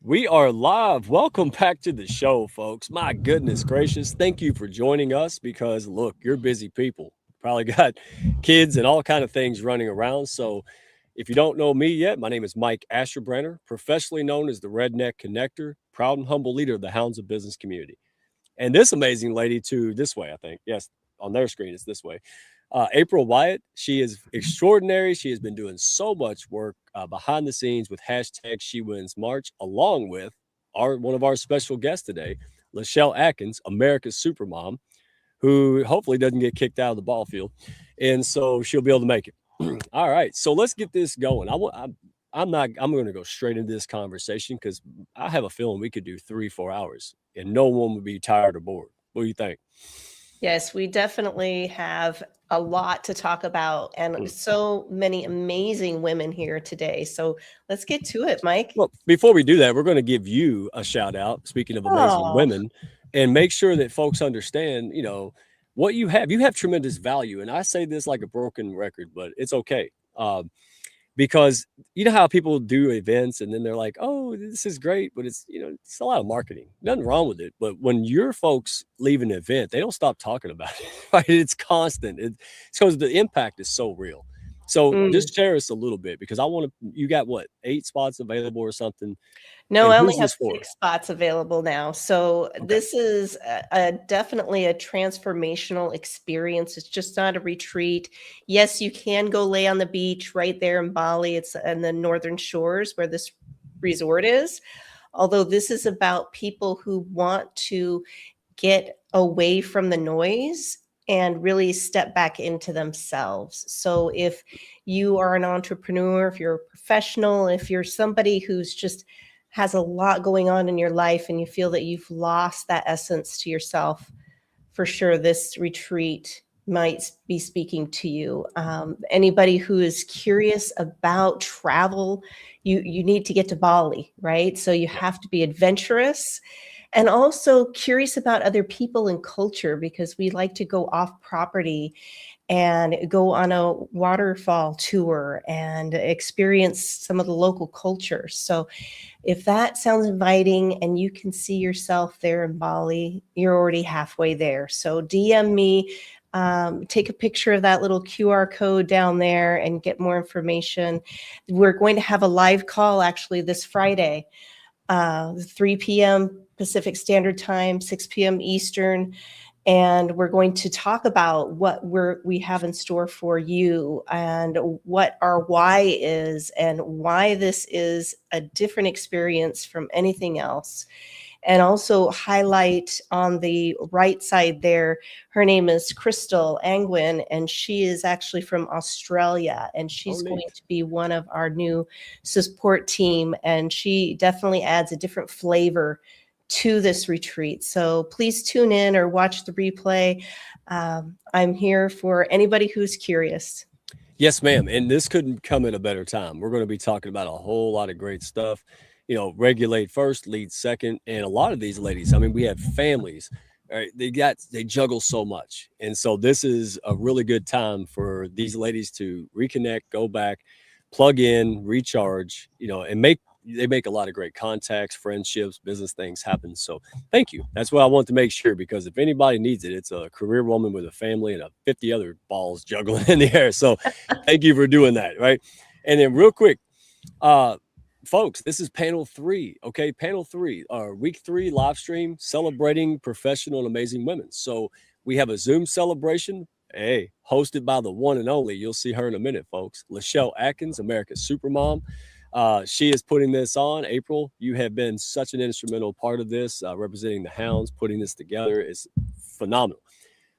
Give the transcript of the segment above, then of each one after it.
We are live. Welcome back to the show, folks. My goodness gracious. Thank you for joining us because look, you're busy people. Probably got kids and all kind of things running around. So if you don't know me yet, my name is Mike Asherbrenner, professionally known as the Redneck Connector, proud and humble leader of the Hounds of Business community. And this amazing lady too, this way, I think. Yes, on their screen it's this way. April Wyatt, she is extraordinary. She has been doing so much work behind the scenes with hashtag She Wins March, along with one of our special guests today, Lachelle Atkins, America's Supermom, who hopefully doesn't get kicked out of the ball field, and so she'll be able to make it. All right, so let's get this going. I'm not. I'm going to go straight into this conversation because I have a feeling we could do 3-4 hours and no one would be tired or bored. What do you think? Yes, we definitely have a lot to talk about and so many amazing women here today. So let's get to it, Mike. Well, before we do that, we're going to give you a shout out. Speaking of amazing Oh, women, and make sure that folks understand, what you have. You have tremendous value, and I say this like a broken record, but it's okay. Because you know how people do events and then they're like, "Oh, this is great," but it's a lot of marketing. Nothing wrong with it, but when your folks leave an event, they don't stop talking about it. Right? It's constant. It's because the impact is so real. So mm. just share us a little bit because I want to. You got what 8 spots available or something, No, and I only who's have this for? 6 spots available now. So Okay, this is definitely a transformational experience. It's just not a retreat. Yes, you can go lay on the beach right there in Bali. It's in the northern shores where this resort is. Although this is about people who want to get away from the noise and really step back into themselves. So if you are an entrepreneur, if you're a professional, if you're somebody who's just has a lot going on in your life and you feel that you've lost that essence to yourself, for sure this retreat might be speaking to you. Anybody who is curious about travel, you need to get to Bali, right? So you yeah, have to be adventurous and also curious about other people and culture because we like to go off property and go on a waterfall tour and experience some of the local culture. So if that sounds inviting and you can see yourself there in Bali, you're already halfway there. So DM me, take a picture of that little QR code down there and get more information. We're going to have a live call actually this Friday, 3 p.m. Pacific Standard Time, 6 p.m. Eastern, and we're going to talk about what we have in store for you and what our why is and why this is a different experience from anything else, and also highlight on the right side there, her name is Crystal Angwin, and she is actually from Australia, and oh she's going neat. to be one of our new support team, and she definitely adds a different flavor to this retreat. So please tune in or watch the replay. I'm here for anybody who's curious. Yes, ma'am. And this couldn't come at a better time. We're going to be talking about a whole lot of great stuff. Regulate first, lead second. And a lot of these ladies, I mean, we have families, right? They juggle so much. And so this is a really good time for these ladies to reconnect, go back, plug in, recharge, and they make a lot of great contacts, friendships, business things happen. So thank you. That's what I want to make sure because if anybody needs it, it's a career woman with a family and a 50 other balls juggling in the air. So thank you for doing that. Right. And then real quick, uh, folks, this is panel three. Okay. Panel three, week three live stream celebrating professional and amazing women. So we have a Zoom celebration. Hey, hosted by the one and only, you'll see her in a minute, folks. Lachelle Atkins, America's Supermom. She is putting this on. April, you have been such an instrumental part of this, representing the Hounds, putting this together. It's phenomenal.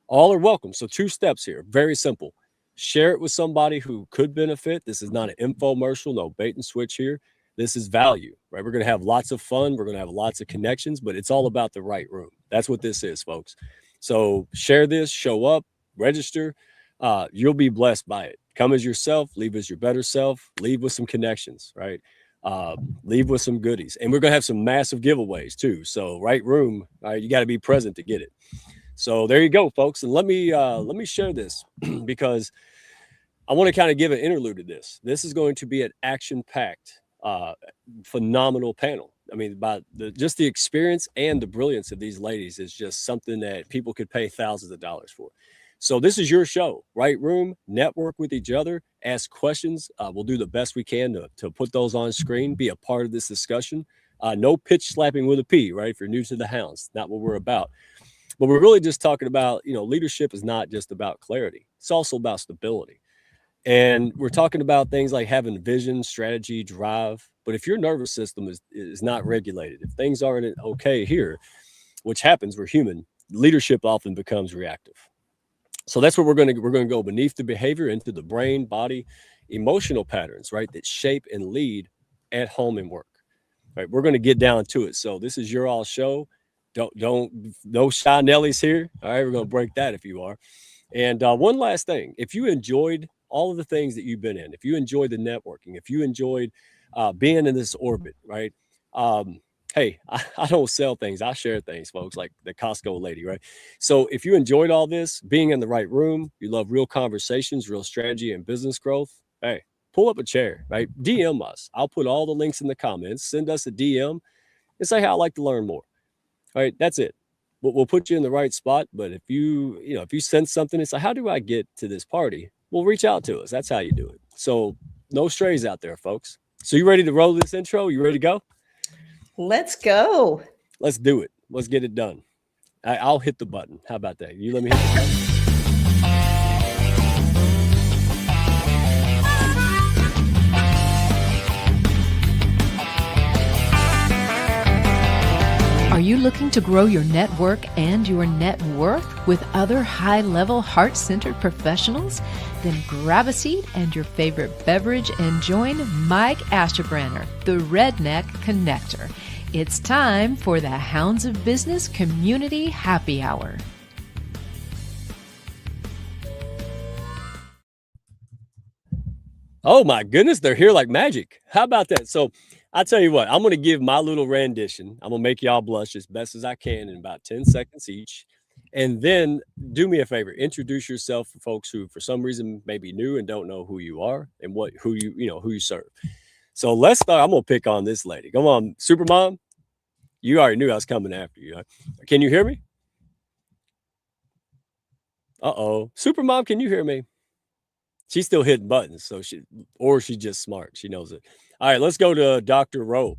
All are welcome. So, 2 steps here, very simple. Share it with somebody who could benefit. This is not an infomercial, no bait and switch here. This is value, right? We're going to have lots of fun. We're going to have lots of connections, but it's all about the right room. That's what this is, folks. So, share this, show up, register. You'll be blessed by it. Come as yourself, leave as your better self, leave with some connections, right? Leave with some goodies. And we're going to have some massive giveaways too. So, right room, all right, you got to be present to get it. So there you go, folks. And let me share this because I want to kind of give an interlude to this. This is going to be an action-packed, phenomenal panel. I mean, by just the experience and the brilliance of these ladies is just something that people could pay thousands of dollars for. So this is your show, right room, network with each other, ask questions. We'll do the best we can to put those on screen, be a part of this discussion. No pitch slapping with a P, right? If you're new to the house, not what we're about. But we're really just talking about, leadership is not just about clarity. It's also about stability. And we're talking about things like having vision, strategy, drive. But if your nervous system is not regulated, if things aren't okay here, which happens, we're human, leadership often becomes reactive. So that's what we're going to go beneath the behavior into the brain, body, emotional patterns, right, that shape and lead at home and work. Right, we're going to get down to it. So this is your all show. Don't no shy Nellies here. All right, we're going to break that if you are. And one last thing, if you enjoyed all of the things that you've been in, if you enjoyed the networking, if you enjoyed being in this orbit, right? Hey, I don't sell things. I share things, folks, like the Costco lady, right? So if you enjoyed all this, being in the right room, you love real conversations, real strategy and business growth, hey, pull up a chair, right? DM us. I'll put all the links in the comments. Send us a DM and say how I'd like to learn more. All right, that's it. We'll put you in the right spot. But if you sense something, it's like, how do I get to this party? Well, reach out to us. That's how you do it. So no strays out there, folks. So you ready to roll this intro? You ready to go? Let's go. Let's do it. Let's get it done. I'll hit the button. How about that? You let me hit the button. Are you looking to grow your network and your net worth with other high-level, heart-centered professionals? Then grab a seat and your favorite beverage and join Mike Asherbranner, the Redneck Connector. It's time for the Hounds of Business Community Happy Hour. Oh my goodness, they're here like magic. How about that? So I'll tell you what, I'm going to give my little rendition. I'm going to make y'all blush as best as I can in about 10 seconds each. And then do me a favor, introduce yourself for folks who for some reason may be new and don't know who you are and who you serve. So let's start. I'm going to pick on this lady. Come on, Supermom. You already knew I was coming after you. Huh? Can you hear me? Uh-oh. Supermom, can you hear me? She's still hitting buttons, so she's just smart. She knows it. All right, let's go to Dr. Rowe.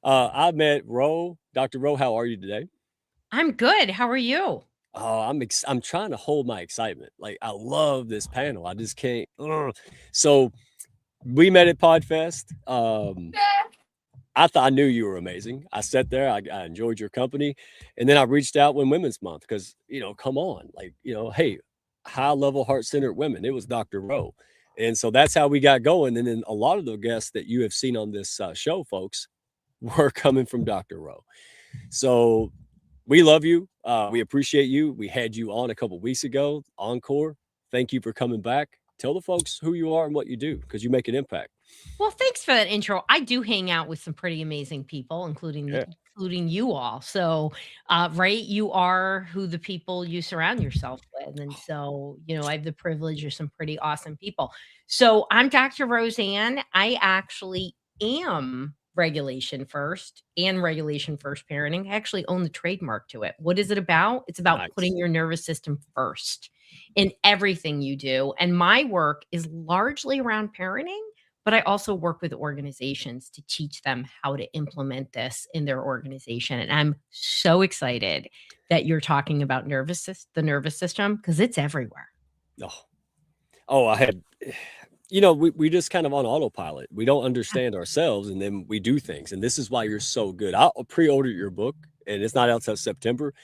I met Rowe. Dr. Rowe, how are you today? I'm good. How are you? Oh, I'm trying to hold my excitement. Like, I love this panel. I just can't. So we met at PodFest. I thought I knew you were amazing. I sat there. I enjoyed your company. And then I reached out when Women's Month because, come on. Like, hey, high-level, heart-centered women. It was Dr. Rowe. And so that's how we got going. And then a lot of the guests that you have seen on this show, folks, were coming from Dr. Rowe. So we love you. We appreciate you. We had you on a couple weeks ago, Encore. Thank you for coming back. Tell the folks who you are and what you do because you make an impact. Well, thanks for that intro. I do hang out with some pretty amazing people, including you all. So, right, you are who the people you surround yourself with. And so, I have the privilege of some pretty awesome people. So I'm Dr. Roseanne. I actually am Regulation First and Regulation First Parenting. I actually own the trademark to it. What is it about? It's about putting your nervous system first in everything you do. And my work is largely around parenting. But I also work with organizations to teach them how to implement this in their organization. And I'm so excited that you're talking about the nervous system because it's everywhere. I had, we just kind of on autopilot. We don't understand ourselves and then we do things. And this is why you're so good. I'll pre-order your book and it's not out till September.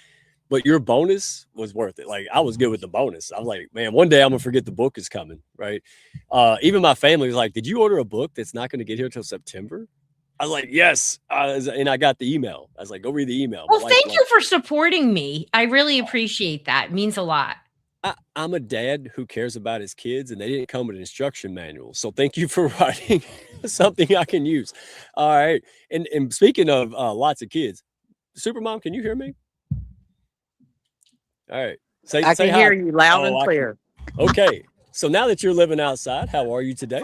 But your bonus was worth it. Like, I was good with the bonus. I was like, man, one day I'm going to forget the book is coming, right? Even my family was like, did you order a book that's not going to get here till September? I was like, yes. And I got the email. I was like, go read the email. Well, thank you for supporting me. I really appreciate that. It means a lot. I'm a dad who cares about his kids, and they didn't come with an instruction manual. So thank you for writing something I can use. All right. And speaking of lots of kids, Supermom, can you hear me? All right. I can hear you loud and clear. Okay. So now that you're living outside, how are you today?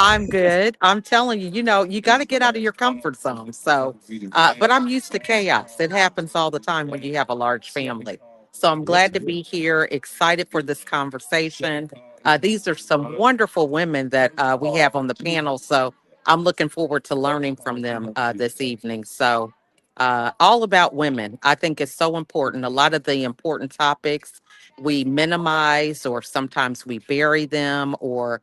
I'm good. I'm telling you, you got to get out of your comfort zone. So, but I'm used to chaos. It happens all the time when you have a large family. So I'm Yes, glad it to will. be here, excited for this conversation. These are some wonderful women that we have on the panel. So I'm looking forward to learning from them this evening. So, all about women. I think it's so important. A lot of the important topics we minimize, or sometimes we bury them, or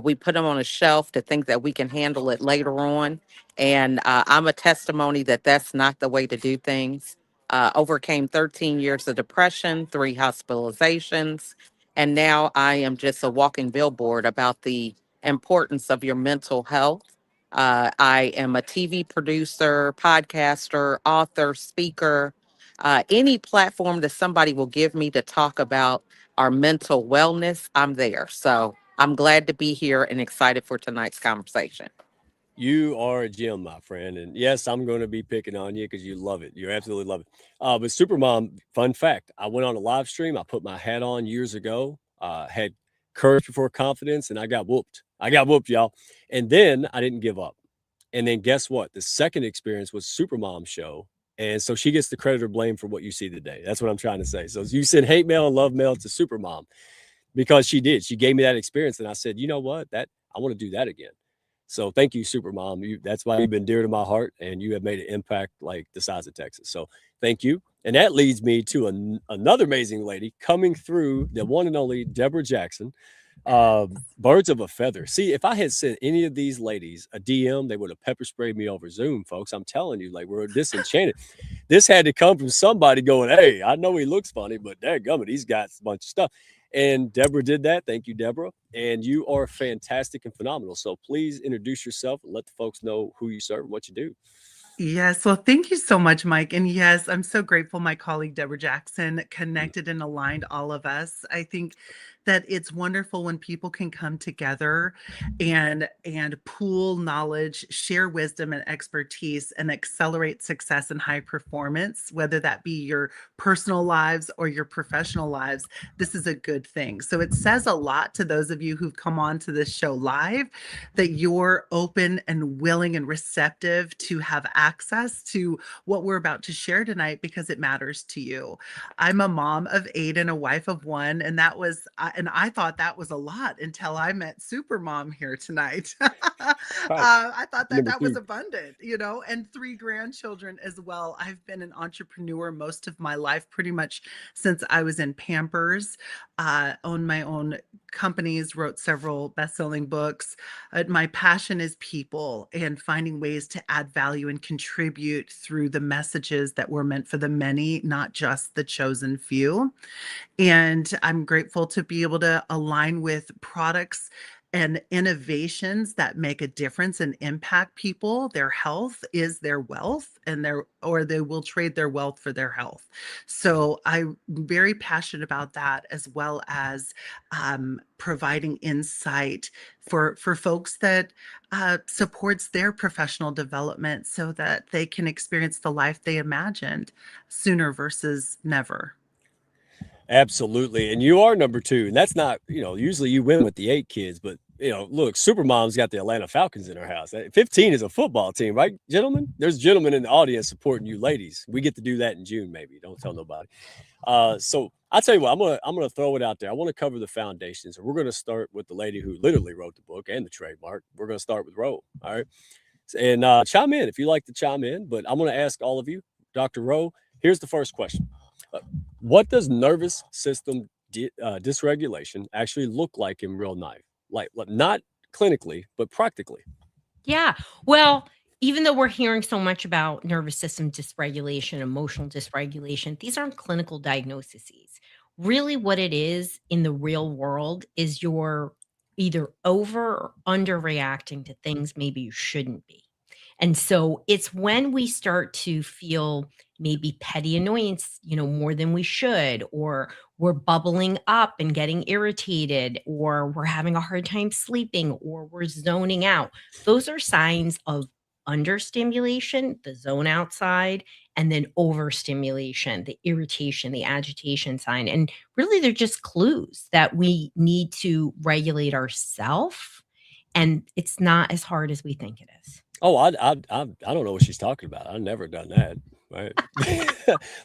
we put them on a shelf to think that we can handle it later on. And I'm a testimony that that's not the way to do things. Overcame 13 years of depression, 3 hospitalizations, and now I am just a walking billboard about the importance of your mental health. I am a TV producer, podcaster, author, speaker. Any platform that somebody will give me to talk about our mental wellness, I'm there. So I'm glad to be here and excited for tonight's conversation. You are a gem, my friend. And yes, I'm going to be picking on you because you love it. You absolutely love it. But Supermom, fun fact, I went on a live stream. I put my hat on years ago, had courage before confidence, and I got whooped. I got whooped, y'all. And then I didn't give up. And then guess what? The second experience was Supermom's show. And so she gets the credit or blame for what you see today. That's what I'm trying to say. So you send hate mail and love mail to Supermom because she did. She gave me that experience. And I said, you know what? That I want to do that again. So thank you, Supermom. That's why you've been dear to my heart, and you have made an impact like the size of Texas. So thank you. And that leads me to another amazing lady coming through, the one and only Deborah Jackson. Birds of a feather. See, if I had sent any of these ladies a DM, they would have pepper sprayed me over Zoom, folks. I'm telling you, like, we're disenchanted. This had to come from somebody going, hey, I know he looks funny, but dadgummit, he's got a bunch of stuff. And Deborah did that. Thank you, Deborah. And you are fantastic and phenomenal. So please introduce yourself and let the folks know who you serve and what you do. Yes, well, thank you so much, Mike. And yes, I'm so grateful my colleague Deborah Jackson connected and aligned all of us. I think that it's wonderful when people can come together and pool knowledge, share wisdom and expertise, and accelerate success and high performance, whether that be your personal lives or your professional lives. This is a good thing. So it says a lot to those of you who've come on to this show live that you're open and willing and receptive to have access to what we're about to share tonight because it matters to you. I'm a mom of 8 and a wife of 1, and I thought that was a lot until I met Supermom here tonight. I thought that Number that was 2. abundant, and 3 grandchildren as well. I've been an entrepreneur most of my life, pretty much since I was in Pampers. Owned my own companies, wrote several best-selling books. My passion is people and finding ways to add value and contribute through the messages that were meant for the many, not just the chosen few. And I'm grateful to be able to align with products and innovations that make a difference and impact people. Their health is their wealth, and they will trade their wealth for their health. So I'm very passionate about that, as well as providing insight for folks that supports their professional development so that they can experience the life they imagined sooner versus never. Absolutely. And you are number 2. And that's not, usually you win with the 8 kids, but look, Supermom's got the Atlanta Falcons in her house. 15 is a football team, right, gentlemen? There's gentlemen in the audience supporting you ladies. We get to do that in June, maybe. Don't tell nobody. So I'll tell you what, I'm gonna throw it out there. I want to cover the foundations, and we're gonna start with the lady who literally wrote the book and the trademark. We're gonna start with Roe. All right. And chime in if you like to chime in, but I'm gonna ask all of you, Dr. Rowe, here's the first question. What does nervous system dysregulation actually look like in real life? Like not clinically, but practically. Yeah. Well, even though we're hearing so much about nervous system dysregulation, emotional dysregulation, these aren't clinical diagnoses. Really, what it is in the real world is you're either over or under reacting to things maybe you shouldn't be. And so it's when we start to feel maybe petty annoyance, more than we should, or we're bubbling up and getting irritated, or we're having a hard time sleeping, or we're zoning out. Those are signs of understimulation, the zone outside, and then overstimulation, the irritation, the agitation sign. And really, they're just clues that we need to regulate ourselves and it's not as hard as we think it is. Oh, I don't know what she's talking about. I've never done that. Right?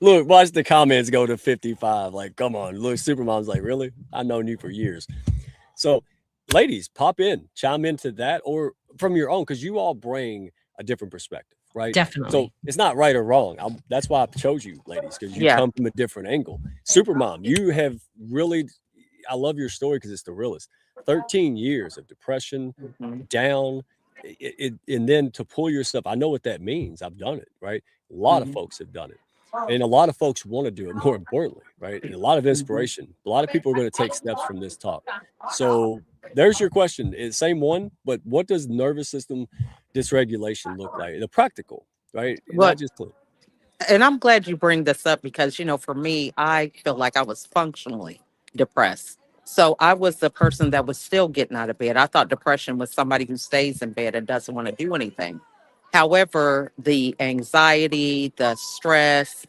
Look, watch the comments go to 55. Like, come on. Look, Supermom's like, really? I've known you for years. So, ladies, pop in, chime into that, or from your own, because you all bring a different perspective, right? So Definitely. it's not right or wrong. That's why I chose you, ladies, because you Yeah. come from a different angle. Supermom, you have really, I love your story because it's the realest. 13 years of depression, Mhm. down, and then to pull yourself. I know what that means. I've done it, right? A lot of Mhm. folks have done it. And a lot of folks want to do it, more importantly, right? And a lot of Mhm. inspiration. A lot of people are going to take steps from this talk. So there's your question. It's same one, but what does nervous system dysregulation look like? The practical, right? Well, Not just clinical. and I'm glad you bring this up because, for me, I feel like I was functionally depressed. So I was the person that was still getting out of bed. I thought depression was somebody who stays in bed and doesn't want to do anything. However, the anxiety, the stress,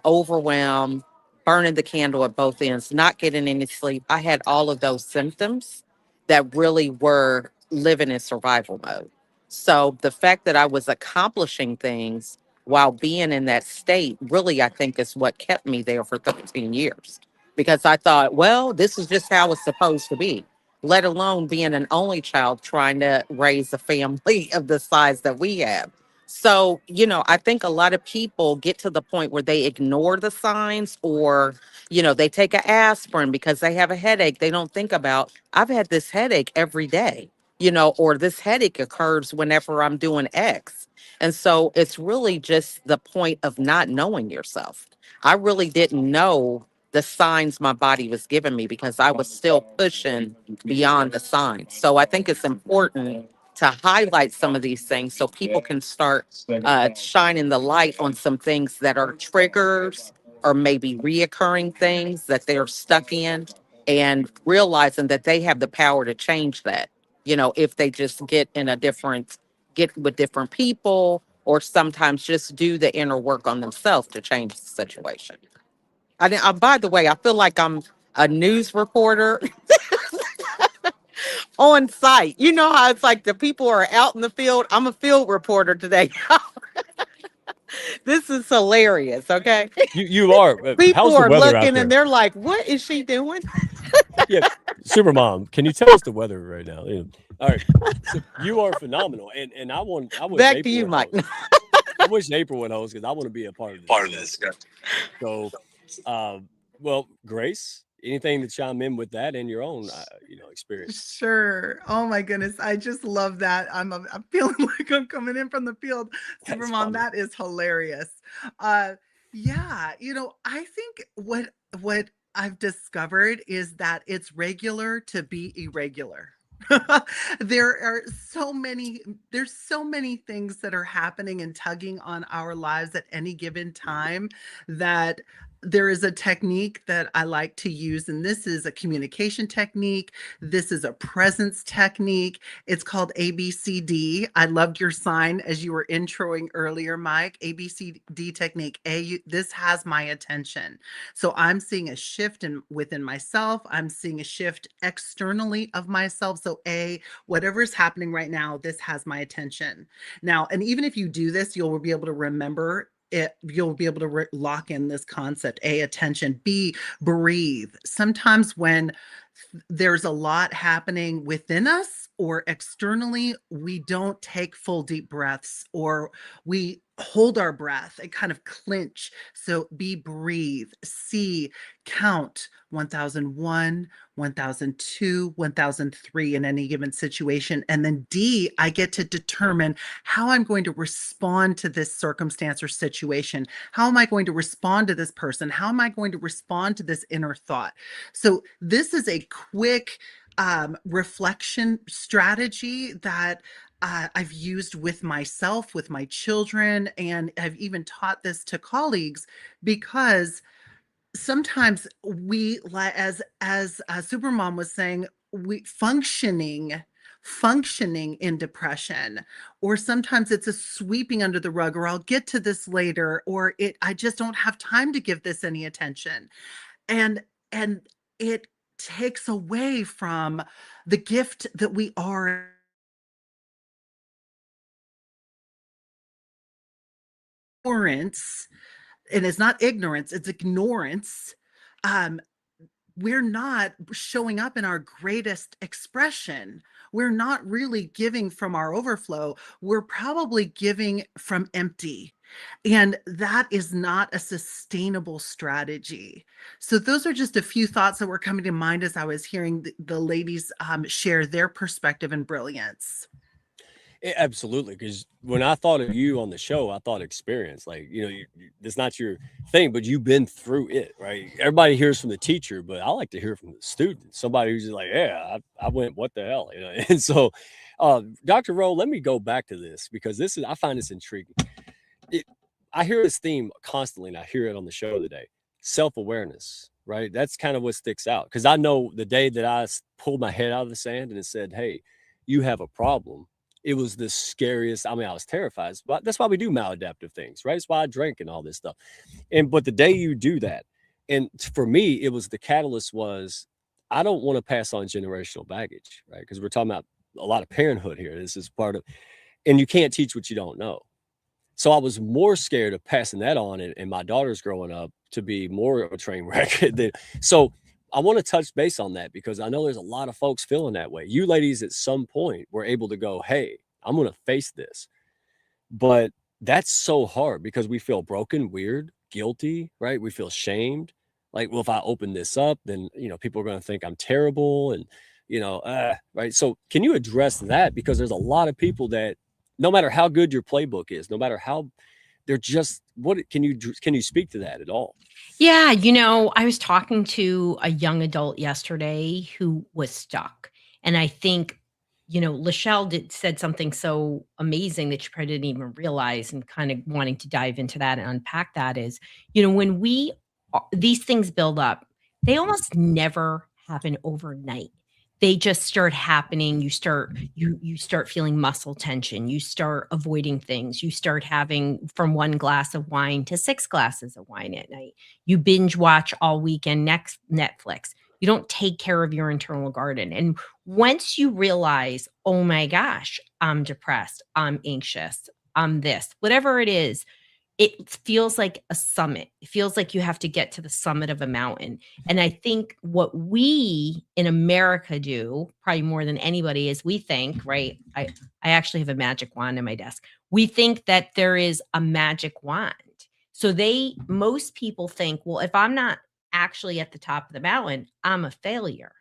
overwhelm, burning the candle at both ends, not getting any sleep, I had all of those symptoms that really were living in survival mode. So the fact that I was accomplishing things while being in that state, really, I think is what kept me there for 13 years. Because I thought, well, this is just how it's supposed to be, let alone being an only child trying to raise a family of the size that we have. So, I think a lot of people get to the point where they ignore the signs, or, they take an aspirin because they have a headache. They don't think about, I've had this headache every day, or this headache occurs whenever I'm doing X. And so it's really just the point of not knowing yourself. I really didn't know the signs my body was giving me because I was still pushing beyond the signs. So I think it's important to highlight some of these things so people can start shining the light on some things that are triggers or maybe reoccurring things that they're stuck in, and realizing that they have the power to change that, if they just get with different people, or sometimes just do the inner work on themselves to change the situation. By the way, I feel like I'm a news reporter on site. You know how it's like the people are out in the field? I'm a field reporter today. This is hilarious, okay? You are. People How's the are weather out looking there? and they're like, what is she doing? Yeah, Supermom, can you tell us the weather right now? Yeah. All right, so you are phenomenal, and I wish Back to April you, would Mike. host. I wish April would host because I want to be a part of this discussion. So, uh, well, Grace, anything to chime in with that and your own, experience? Sure. Oh my goodness. I just love that. I'm feeling like I'm coming in from the field. That's Supermom, funny. that is hilarious. Uh yeah, I think what I've discovered is that it's regular to be irregular. there are so many there's so many things that are happening and tugging on our lives at any given time, that there is a technique that I like to use, and this is a communication technique. This is a presence technique. It's called ABCD. I loved your sign as you were introing earlier, Mike. ABCD technique. This has my attention. So I'm seeing a shift within myself. I'm seeing a shift externally of myself. So whatever is happening right now, this has my attention. Now, and even if you do this, you'll be able to remember it. You'll be able to lock in this concept. Attention. B, breathe. Sometimes when there's a lot happening within us or externally, we don't take full deep breaths, or we hold our breath and kind of clinch. So B, breathe. C, count 1001, 1002, 1003 in any given situation. And then D, I get to determine how I'm going to respond to this circumstance or situation. How am I going to respond to this person? How am I going to respond to this inner thought? So this is a quick reflection strategy that I've used with myself, with my children, and I've even taught this to colleagues, because sometimes we, as Supermom was saying, we functioning in depression, or sometimes it's a sweeping under the rug, or I'll get to this later, or I just don't have time to give this any attention. And it takes away from the gift that we are ignorance, and it's not ignorance, it's ignorance, we're not showing up in our greatest expression. We're not really giving from our overflow. We're probably giving from empty. And that is not a sustainable strategy. So those are just a few thoughts that were coming to mind as I was hearing the ladies share their perspective and brilliance. Absolutely, because when I thought of you on the show, I thought experience. Like, that's not your thing, but you've been through it, right? Everybody hears from the teacher, but I like to hear from the student. Somebody who's just like, yeah, I went, what the hell, And so, Dr. Rowe, let me go back to this because I find this intriguing. I hear this theme constantly, and I hear it on the show today: self-awareness, right? That's kind of what sticks out, because I know the day that I pulled my head out of the sand and it said, hey, you have a problem. It was the scariest. I mean, I was terrified, but that's why we do maladaptive things, right? It's why I drink and all this stuff. But the day you do that, and for me, it was the catalyst was, I don't want to pass on generational baggage, right? Because we're talking about a lot of parenthood here. This is part of, and you can't teach what you don't know. So I was more scared of passing that on, and my daughter's growing up to be more of a train wreck. So I want to touch base on that, because I know there's a lot of folks feeling that way. You ladies at some point were able to go, hey, I'm going to face this. But that's so hard because we feel broken, weird, guilty, right? We feel shamed. Like, well, if I open this up, then, people are going to think I'm terrible. And, right. So can you address that? Because there's a lot of people that, no matter how good your playbook is, no matter how, they're just, can you speak to that at all? Yeah, I was talking to a young adult yesterday who was stuck. And I think, Lachelle said something so amazing that you probably didn't even realize, and kind of wanting to dive into that and unpack that is, when these things build up, they almost never happen overnight. They just start happening. You start feeling muscle tension. You start avoiding things. You start having from one glass of wine to 6 glasses of wine at night. You binge watch all weekend next Netflix. You don't take care of your internal garden. And once you realize, oh my gosh, I'm depressed, I'm anxious, I'm this, whatever it is, it feels like a summit. It feels like you have to get to the summit of a mountain. And I think what we in America do, probably more than anybody, is we think, right? I actually have a magic wand in my desk. We think that there is a magic wand. So most people think, well, if I'm not actually at the top of the mountain, I'm a failure.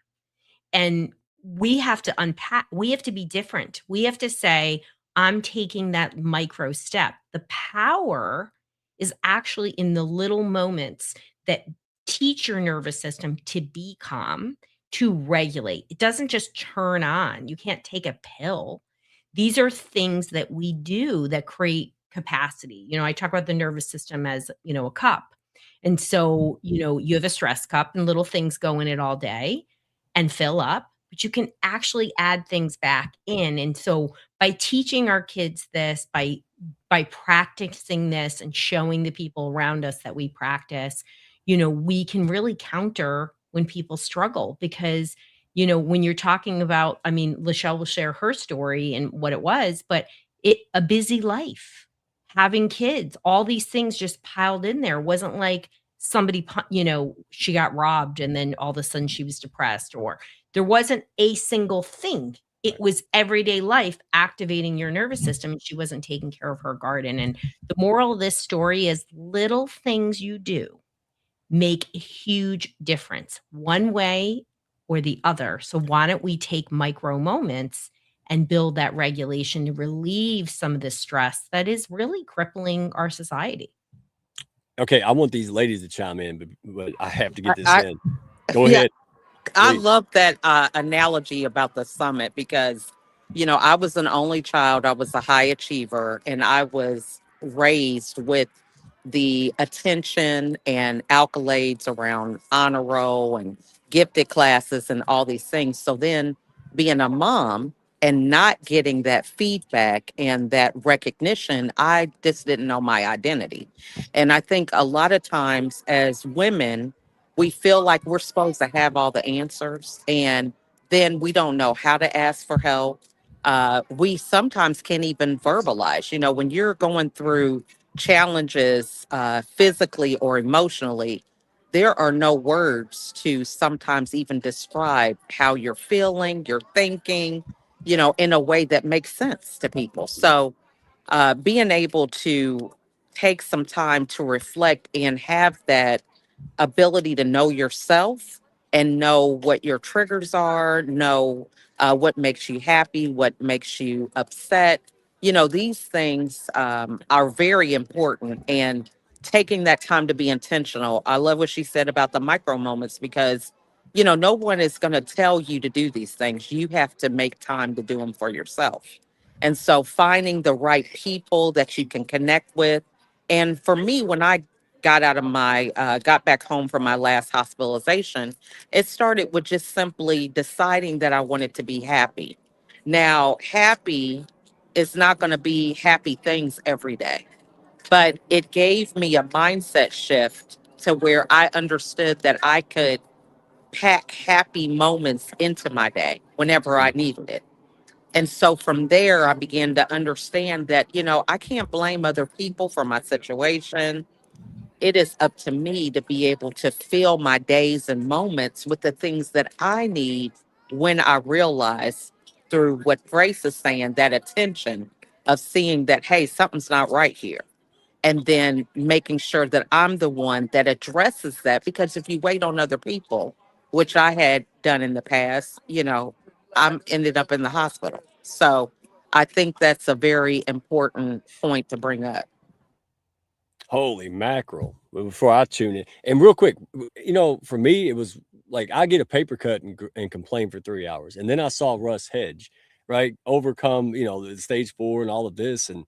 And we have to unpack, we have to be different. We have to say, I'm taking that micro step. The power is actually in the little moments that teach your nervous system to be calm, to regulate. It doesn't just turn on. You can't take a pill. These are things that we do that create capacity. I talk about the nervous system as, a cup. And so, you have a stress cup and little things go in it all day and fill up, but you can actually add things back in. And so by teaching our kids this, by practicing this and showing the people around us that we practice, we can really counter when people struggle. Because, when you're talking about, Lachelle will share her story and what it was, but a busy life, having kids, all these things just piled in there. It wasn't like somebody, she got robbed and then all of a sudden she was depressed, or there wasn't a single thing. It was everyday life activating your nervous system, and she wasn't taking care of her garden. And the moral of this story is little things you do make a huge difference one way or the other. So why don't we take micro moments and build that regulation to relieve some of the stress that is really crippling our society? Okay, I want these ladies to chime in, but I have to get this in. Go Yeah. ahead. I Please. love that analogy about the summit because, I was an only child. I was a high achiever, and I was raised with the attention and accolades around honor roll and gifted classes and all these things. So then being a mom and not getting that feedback and that recognition, I just didn't know my identity. And I think a lot of times as women, we feel like we're supposed to have all the answers, and then we don't know how to ask for help. We sometimes can't even verbalize. When you're going through challenges physically or emotionally, there are no words to sometimes even describe how you're feeling, you're thinking, in a way that makes sense to people. So, being able to take some time to reflect and have that ability to know yourself and know what your triggers are, know what makes you happy, what makes you upset. These things are very important, and taking that time to be intentional. I love what she said about the micro moments because, no one is going to tell you to do these things. You have to make time to do them for yourself. And so finding the right people that you can connect with. And for me, when I got back home from my last hospitalization, it started with just simply deciding that I wanted to be happy. Now, happy is not going to be happy things every day, but it gave me a mindset shift to where I understood that I could pack happy moments into my day whenever I needed it. And so from there, I began to understand that, I can't blame other people for my situation. It is up to me to be able to fill my days and moments with the things that I need when I realize through what Grace is saying, that attention of seeing that, hey, something's not right here. And then making sure that I'm the one that addresses that. Because if you wait on other people, which I had done in the past, I'm ended up in the hospital. So I think that's a very important point to bring up. Holy mackerel! Well, before I tune in, and real quick, for me, it was like I get a paper cut and complain for 3 hours, and then I saw Russ Hedge, right, overcome, the stage 4 and all of this, and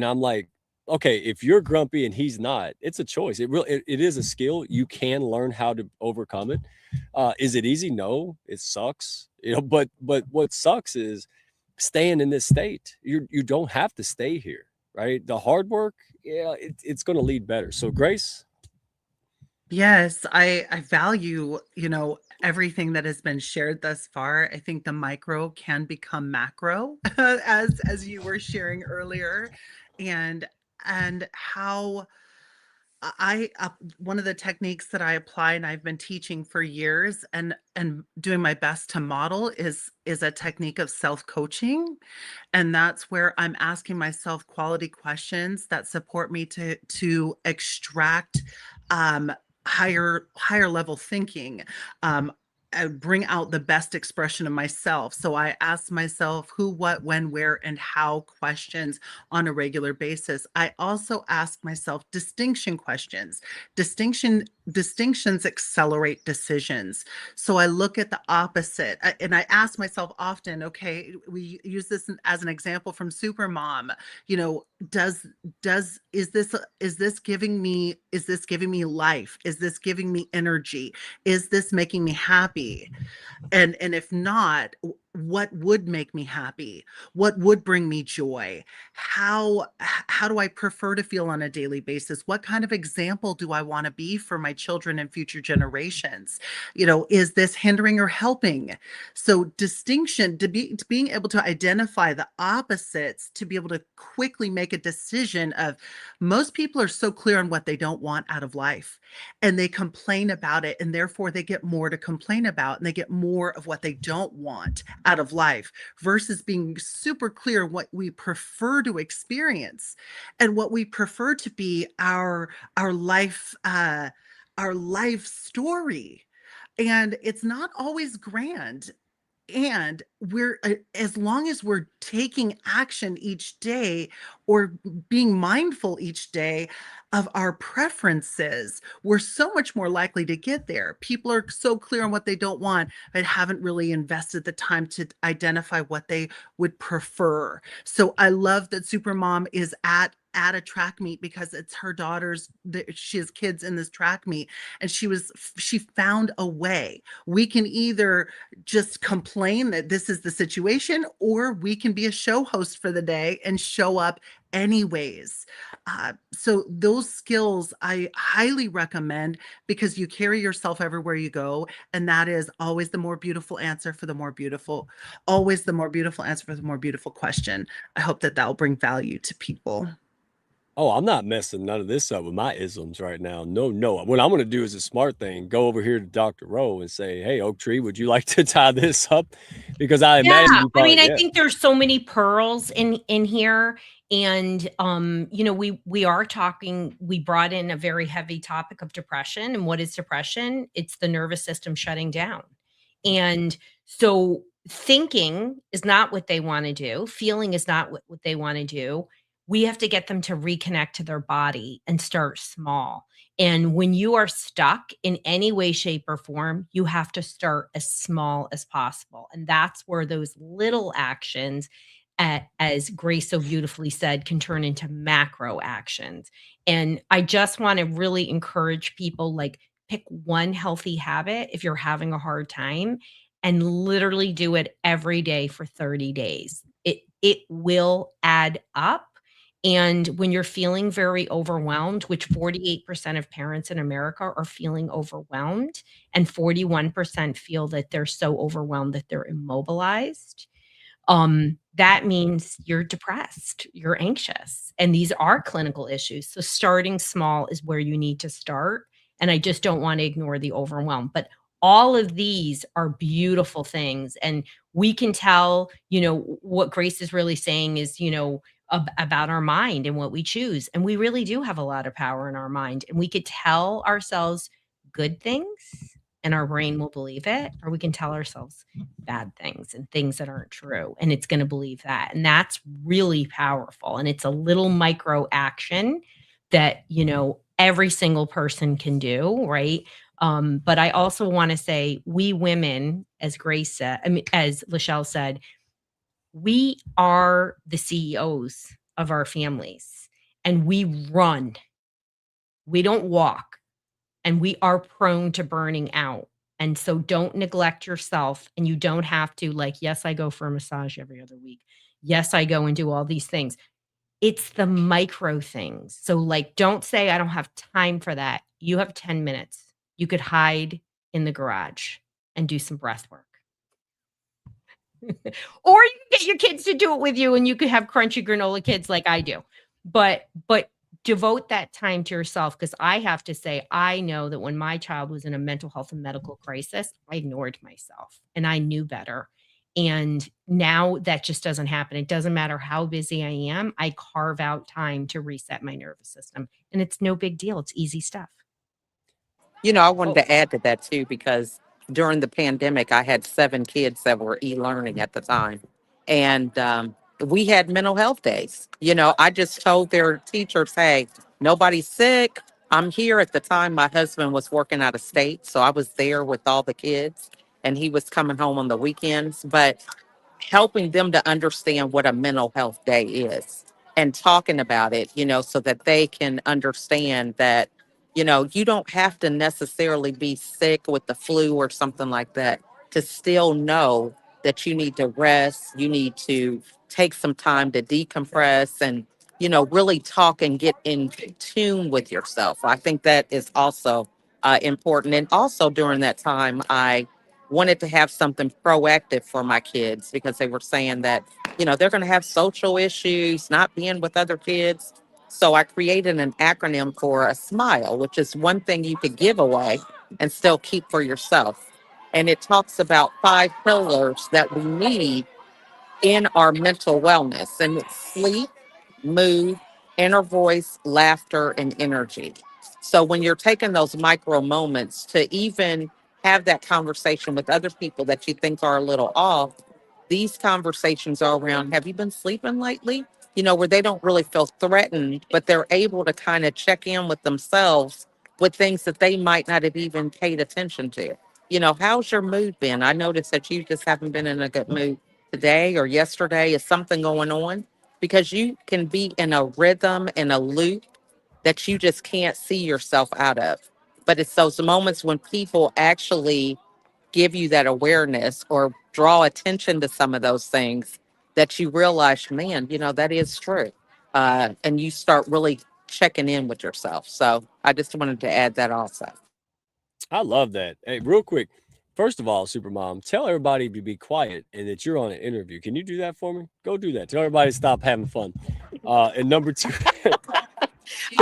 I'm like, okay, if you're grumpy and he's not, it's a choice. It is a skill. You can learn how to overcome it. Is it easy? No, it sucks. But what sucks is staying in this state. You don't have to stay here, right? The hard work, yeah, it's going to lead better. So, Grace, Yes, I value, everything that has been shared thus far. I think the micro can become macro, as you were sharing earlier, and how one of the techniques that I apply and I've been teaching for years and doing my best to model is a technique of self-coaching. And that's where I'm asking myself quality questions that support me to extract um, higher level thinking. Um, bring out the best expression of myself. So I ask myself who, what, when, where, and how questions on a regular basis. I also ask myself distinction questions. Distinctions accelerate decisions. So I look at the opposite and I ask myself often, okay, we use this as an example from Supermom, does is this giving me life? Is this giving me energy? Is this making me happy? And if not, what would make me happy? What would bring me joy? How do I prefer to feel on a daily basis? What kind of example do I want to be for my children and future generations? Is this hindering or helping? So distinction, to being able to identify the opposites, to be able to quickly make a decision of, most people are so clear on what they don't want out of life, and they complain about it, and therefore they get more to complain about, and they get more of what they don't want out of life, versus being super clear what we prefer to experience and what we prefer to be our life our life story. And it's not always grand, and we're as long as we're taking action each day, or being mindful each day of our preferences, we're so much more likely to get there. People are so clear on what they don't want, but haven't really invested the time to identify what they would prefer. So I love that Supermom is at a track meet, because it's her daughter's, she has kids in this track meet, and she found a way. We can either just complain that this is the situation, or we can be a show host for the day and show up anyways. So those skills I highly recommend, because you carry yourself everywhere you go. And that is always the more beautiful answer for the more beautiful, always the more beautiful answer for the more beautiful question. I hope that will bring value to people. Oh, I'm not messing none of this up with my isms right now. No, no. What I'm going to do is a smart thing. Go over here to Dr. Rowe and say, "Hey, Oak Tree, would you like to tie this up?" Because I Yeah, imagine you I mean, probably, I yeah. think there's so many pearls in here, and you know, we are talking. We brought in a very heavy topic of depression, and what is depression? It's the nervous system shutting down, and so thinking is not what they want to do. Feeling is not what they want to do. We have to get them to reconnect to their body and start small. And when you are stuck in any way, shape, or form, you have to start as small as possible. And that's where those little actions, as Grace so beautifully said, can turn into macro actions. And I just want to really encourage people, like, pick one healthy habit if you're having a hard time and literally do it every day for 30 days. It will add up, and when you're feeling very overwhelmed, which 48% of parents in America are feeling overwhelmed, and 41% feel that they're so overwhelmed that they're immobilized, that means you're depressed, you're anxious, and these are clinical issues. So starting small is where you need to start. And I just don't want to ignore the overwhelm. But all of these are beautiful things. And we can tell, you know, what Grace is really saying is, you know, about our mind and what we choose. And we really do have a lot of power in our mind. And we could tell ourselves good things and our brain will believe it, or we can tell ourselves bad things and things that aren't true, and it's going to believe that. And that's really powerful. And it's a little micro action that, you know, every single person can do, right? But I also want to say, we women, as Grace said, I mean, as Lachelle said, we are the CEOs of our families, and we run, we don't walk, and we are prone to burning out. And so don't neglect yourself, and you don't have to, like, yes, I go for a massage every other week. Yes, I go and do all these things. It's the micro things. So, like, don't say I don't have time for that. You have 10 minutes. You could hide in the garage and do some breath work. Or you can get your kids to do it with you, and you could have crunchy granola kids like I do. But devote that time to yourself, because I have to say, I know that when my child was in a mental health and medical crisis, I ignored myself and I knew better. And now that just doesn't happen. It doesn't matter how busy I am. I carve out time to reset my nervous system, and it's no big deal. It's easy stuff. You know, I wanted Oh, to add to that too, because during the pandemic, I had 7 kids that were e-learning at the time. And we had mental health days. You know, I just told their teachers, hey, nobody's sick. I'm here. At the time, my husband was working out of state. So I was there with all the kids, and he was coming home on the weekends. But helping them to understand what a mental health day is and talking about it, you know, so that they can understand that, you know, you don't have to necessarily be sick with the flu or something like that to still know that you need to rest, you need to take some time to decompress and, you know, really talk and get in tune with yourself. I think that is also important. And also during that time, I wanted to have something proactive for my kids because they were saying that, you know, they're going to have social issues, not being with other kids. So I created an acronym for a smile, which is one thing you could give away and still keep for yourself. And it talks about 5 pillars that we need in our mental wellness, and it's sleep, mood, inner voice, laughter, and energy. So when you're taking those micro moments to even have that conversation with other people that you think are a little off, these conversations are around, have you been sleeping lately? You know, where they don't really feel threatened, but they're able to kind of check in with themselves with things that they might not have even paid attention to. You know, how's your mood been? I noticed that you just haven't been in a good mood today or yesterday. Is something going on? Because you can be in a rhythm and a loop that you just can't see yourself out of. But it's those moments when people actually give you that awareness or draw attention to some of those things that you realize, man, you know, that is true. And you start really checking in with yourself. So I just wanted to add that also. I love that. Hey, real quick. First of all, Supermom, tell everybody to be quiet and that you're on an interview. Can you do that for me? Go do that. Tell everybody to stop having fun. And number two,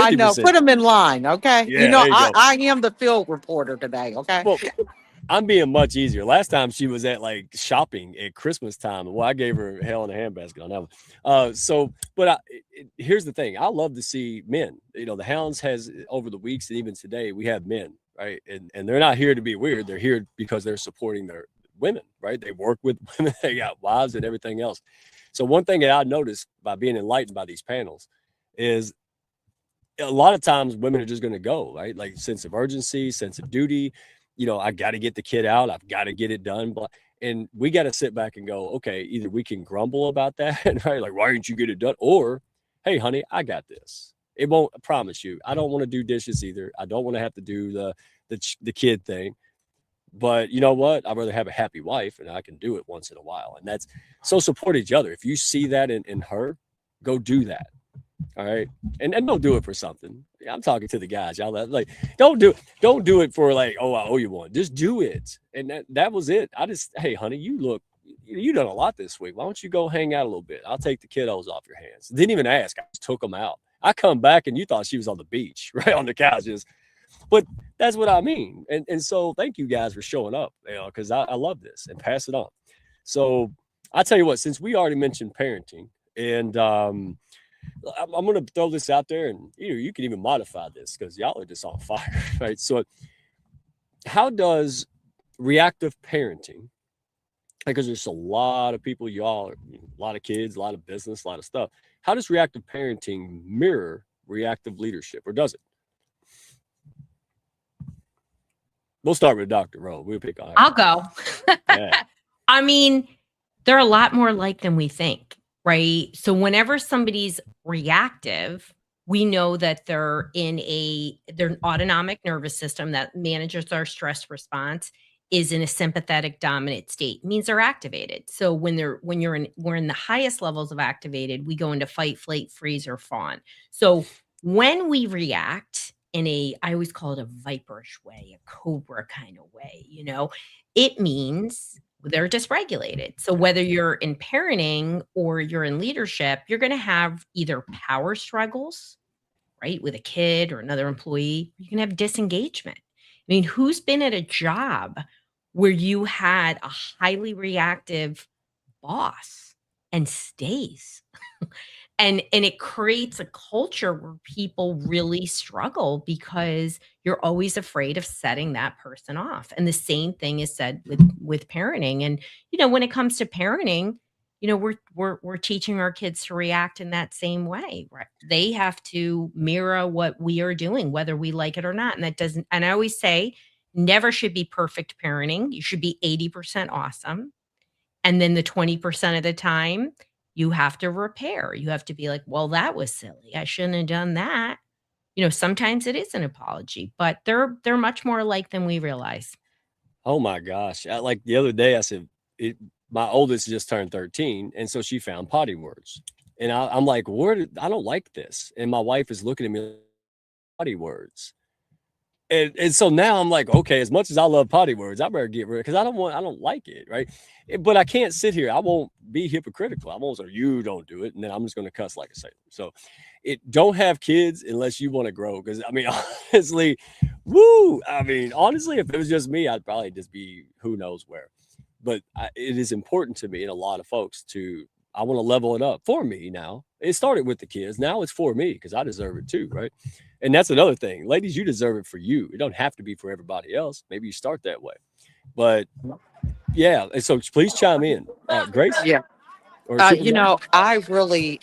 I know. 50%. Put them in line, okay? Yeah, there you go. I am the field reporter today, okay? Well, I'm being much easier. Last time she was at like shopping at Christmas time. Well, I gave her hell in a handbasket on that one. But here's the thing. I love to see men. The Hounds has over the weeks and even today we have men, right? And they're not here to be weird. They're here because they're supporting their women, right? They work with women. They got wives and everything else. So one thing that I noticed by being enlightened by these panels is a lot of times women are just going to go, right? Like sense of urgency, sense of duty. I got to get the kid out. I've got to get it done. And we got to sit back and go, okay, either we can grumble about that, right? Like, why didn't you get it done? Or, hey, honey, I got this. It won't, I promise you. I don't want to do dishes either. I don't want to have to do the kid thing. But you know what? I'd rather have a happy wife and I can do it once in a while. And that's so support each other. If you see that in her, go do that. All right. And don't do it for something. I'm talking to the guys. Y'all like, don't do it for like, oh, I owe you one. Just do it. And that was it. Hey, honey, you done a lot this week. Why don't you go hang out a little bit? I'll take the kiddos off your hands. Didn't even ask. I just took them out. I come back and you thought she was on the beach, right? On the couches. But that's what I mean. And so thank you guys for showing up, because I love this and pass it on. So I tell you what, since we already mentioned parenting, and I'm going to throw this out there, and you can even modify this because y'all are just on fire, right? So how does reactive parenting, because there's a lot of people, a lot of kids, a lot of business, a lot of stuff. How does reactive parenting mirror reactive leadership, or does it? We'll start with Dr. Rowe. We'll pick on her. I'll go. Yeah. I mean, they're a lot more alike than we think, right? So whenever somebody's reactive, we know that they're in their autonomic nervous system that manages our stress response is in a sympathetic dominant state. It means they're activated. So we're in the highest levels of activated, we go into fight, flight, freeze, or fawn. So when we react in I always call it a viperish way, a cobra kind of way, it means they're dysregulated. So whether you're in parenting or you're in leadership, you're going to have either power struggles, right, with a kid or another employee. You can have disengagement. I mean, who's been at a job where you had a highly reactive boss and stays? And it creates a culture where people really struggle because you're always afraid of setting that person off. And the same thing is said with parenting. And when it comes to parenting, we're teaching our kids to react in that same way, right? They have to mirror what we are doing, whether we like it or not. And that doesn't. And I always say, never should be perfect parenting. You should be 80% awesome, and then the 20% of the time, you have to repair. You have to be like, well, that was silly. I shouldn't have done that. Sometimes it is an apology, but they're much more alike than we realize. Oh my gosh. Like the other day I said, my oldest just turned 13. And so she found potty words. And I'm like, I don't like this. And my wife is looking at me like, potty words. And so now I'm like, okay, as much as I love potty words, I better get rid of it because I don't like it, right? But I can't sit here. I won't be hypocritical. I won't say, you don't do it. And then I'm just going to cuss like a sailor. So don't have kids unless you want to grow. Because, I mean, honestly, honestly, if it was just me, I'd probably just be who knows where. But it is important to me and a lot of folks I want to level it up for me now. It started with the kids. Now it's for me because I deserve it too, right? And that's another thing. Ladies, you deserve it for you. It don't have to be for everybody else. Maybe you start that way. But yeah, and so please chime in. Grace? Yeah. I really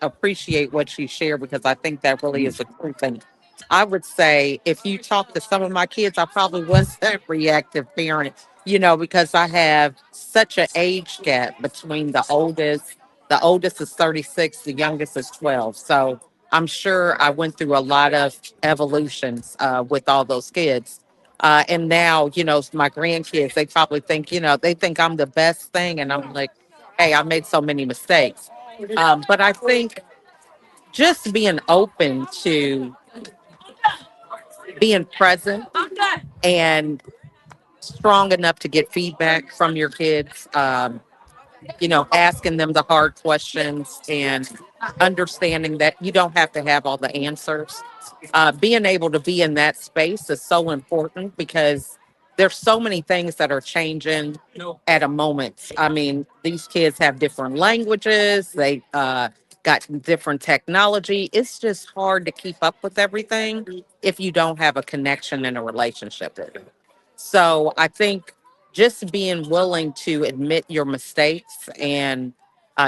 appreciate what you share because I think that really is a true thing. I would say if you talk to some of my kids, I probably was that reactive parent, because I have such an age gap between the oldest. The oldest is 36, the youngest is 12. So I'm sure I went through a lot of evolutions with all those kids. And now, my grandkids, they probably think, they think I'm the best thing. And I'm like, hey, I made so many mistakes. But I think just being open to being present and strong enough to get feedback from your kids, asking them the hard questions and understanding that you don't have to have all the answers. Being able to be in that space is so important because there's so many things that are changing at a moment. I mean, these kids have different languages, they got different technology. It's just hard to keep up with everything if you don't have a connection and a relationship with it. So I think just being willing to admit your mistakes and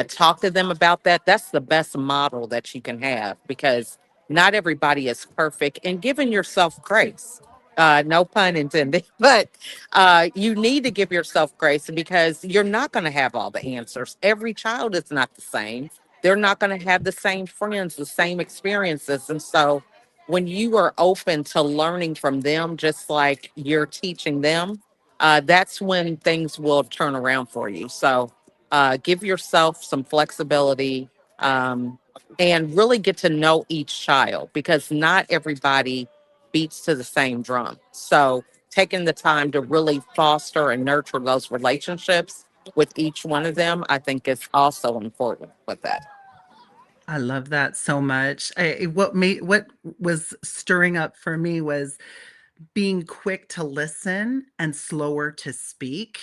talk to them about that, that's the best model that you can have because not everybody is perfect, and giving yourself grace. No pun intended, but you need to give yourself grace because you're not going to have all the answers. Every child is not the same. They're not going to have the same friends, the same experiences. And so when you are open to learning from them, just like you're teaching them, that's when things will turn around for you. So give yourself some flexibility. And really get to know each child because not everybody beats to the same drum. So taking the time to really foster and nurture those relationships with each one of them, I think is also important with that. I love that so much. What was stirring up for me was being quick to listen and slower to speak.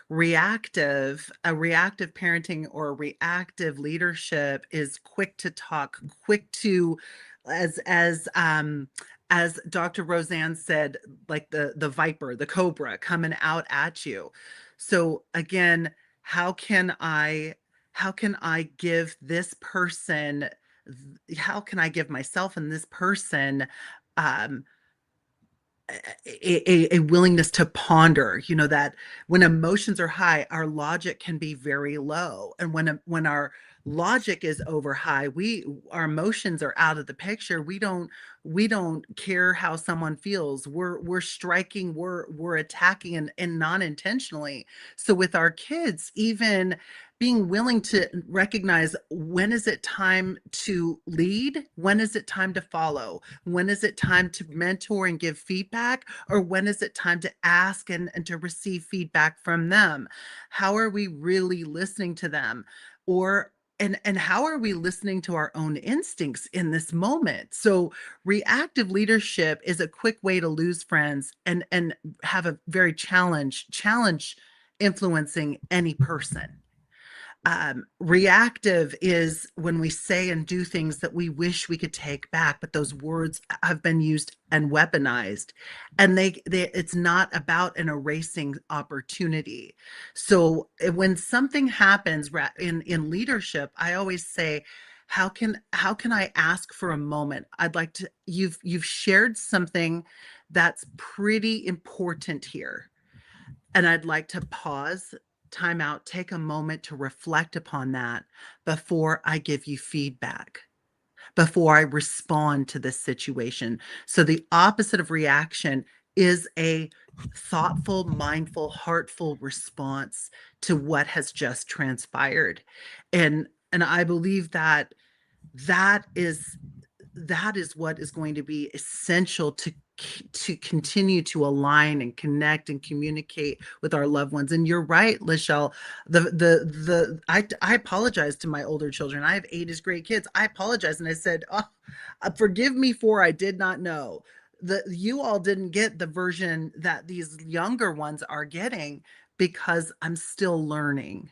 A reactive parenting or reactive leadership is quick to talk, quick to, as Dr. Roseanne said, like the viper, the cobra coming out at you. So again, how can I give this person, how can I give myself and this person um, a willingness to ponder, that when emotions are high, our logic can be very low. And when our logic is over high, our emotions are out of the picture. We don't care how someone feels. We're striking, we're attacking and non-intentionally. So with our kids, even being willing to recognize, when is it time to lead? When is it time to follow? When is it time to mentor and give feedback? Or when is it time to ask and to receive feedback from them? How are we really listening to them? And how are we listening to our own instincts in this moment? So reactive leadership is a quick way to lose friends and have a very challenge influencing any person. Reactive is when we say and do things that we wish we could take back, but those words have been used and weaponized, and it's not about an erasing opportunity. So when something happens in leadership, I always say, how can I ask for a moment? I'd like to, you've shared something that's pretty important here, and I'd like to pause, time out, take a moment to reflect upon that before I give you feedback, before I respond to this situation. So the opposite of reaction is a thoughtful, mindful, heartful response to what has just transpired. And I believe that that is what is going to be essential to continue to align and connect and communicate with our loved ones. And you're right, Lachelle. I apologize to my older children. I have 8 as great kids. I apologize, and I said, "Oh, forgive me for I did not know." You all didn't get the version that these younger ones are getting because I'm still learning,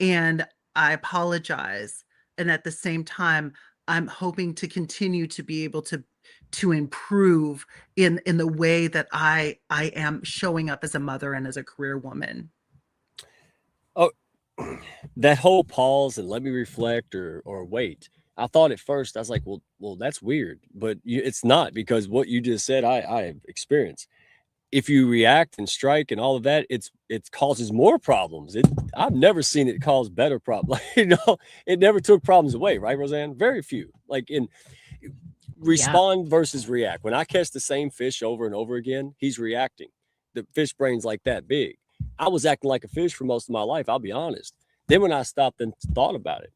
and I apologize. And at the same time, I'm hoping to continue to be able to improve in the way that I am showing up as a mother and as a career woman. Oh, that whole pause and let me reflect or wait. I thought at first, I was like, well, that's weird, but it's not, because what you just said, I have experienced. If you react and strike and all of that, it causes more problems. I've never seen it cause better problems. It never took problems away, right, Roseanne? Very few. Like in respond versus react. When I catch the same fish over and over again, he's reacting. The fish brain's like that big. I was acting like a fish for most of my life, I'll be honest. Then when I stopped and thought about it,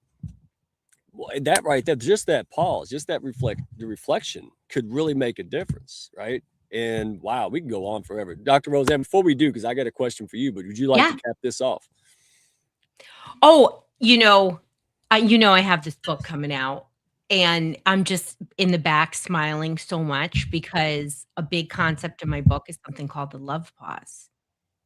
well, that right there, just that pause, just that the reflection could really make a difference, right? And wow, we can go on forever. Dr. Roseanne, before we do, because I got a question for you, but would you like to cap this off? Oh, I have this book coming out, and I'm just in the back smiling so much because a big concept in my book is something called the love pause.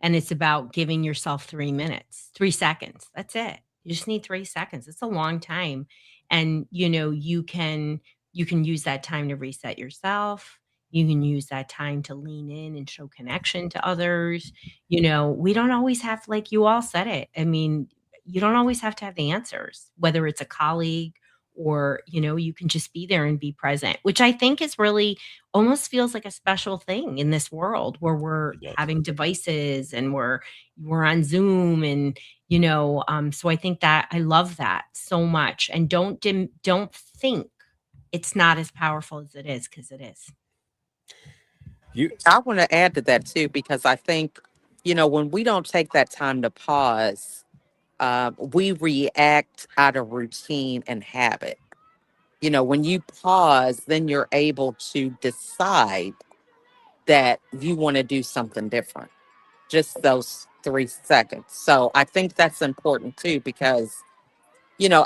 And it's about giving yourself 3 minutes, 3 seconds. That's it. You just need 3 seconds. It's a long time. And, you can use that time to reset yourself. You can use that time to lean in and show connection to others. We don't always have, like you all said it. I mean, you don't always have to have the answers, whether it's a colleague or, you can just be there and be present, which I think is really almost feels like a special thing in this world where we're It does. having devices and we're on Zoom and so I think that I love that so much. And don't think it's not as powerful as it is, because it is. I want to add to that too, because I think, when we don't take that time to pause, we react out of routine and habit. When you pause, then you're able to decide that you want to do something different. Just those 3 seconds. So I think that's important too, because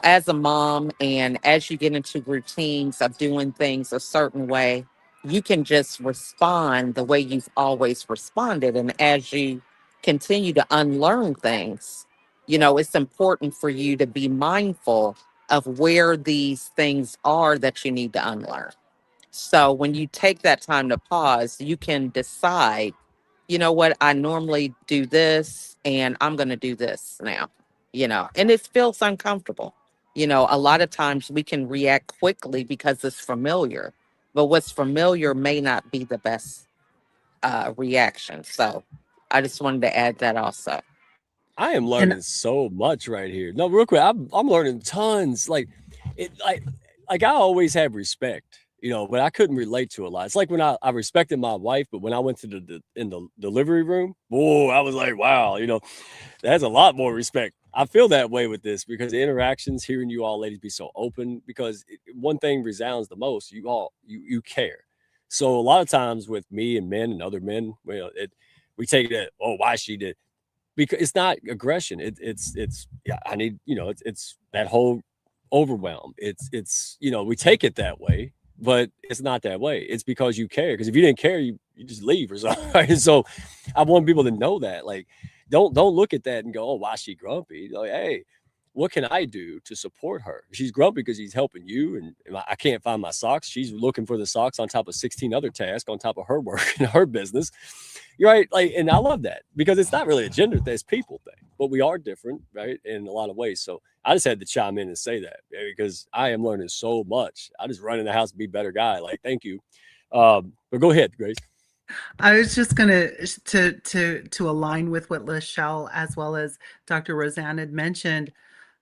as a mom and as you get into routines of doing things a certain way, you can just respond the way you've always responded. And as you continue to unlearn things, it's important for you to be mindful of where these things are that you need to unlearn. So when you take that time to pause, you can decide, what, I normally do this and I'm going to do this now, and it feels uncomfortable. A lot of times we can react quickly because it's familiar, but what's familiar may not be the best reaction. So I just wanted to add that also. I am And learning so much right here. No, real quick, I'm learning tons. Like I always have respect, but I couldn't relate to a lot. It's like when I respected my wife, but when I went to in the delivery room, whoa, I was like, wow, that's a lot more respect. I feel that way with this because the interactions, hearing you all ladies be so open, because one thing resounds the most, you care. So a lot of times with me and men and other men, we take that, oh, why she did, because it's not aggression. It's yeah, I need, it's that whole overwhelm. It's we take it that way, but it's not that way. It's because you care. Because if you didn't care, you just leave or something. Right? So I want people to know that. Like, don't look at that and go, oh, why is she grumpy? Like, hey, what can I do to support her? She's grumpy because he's helping you, and I can't find my socks. She's looking for the socks on top of 16 other tasks on top of her work and her business. You're right. Like, and I love that because it's not really a gender thing, it's people thing, but we are different, right? In a lot of ways. So I just had to chime in and say that because I am learning so much. I just run in the house and be a better guy. Like, thank you. But go ahead, Grace. I was just gonna to align with what Lachelle as well as Dr. Roseanne had mentioned.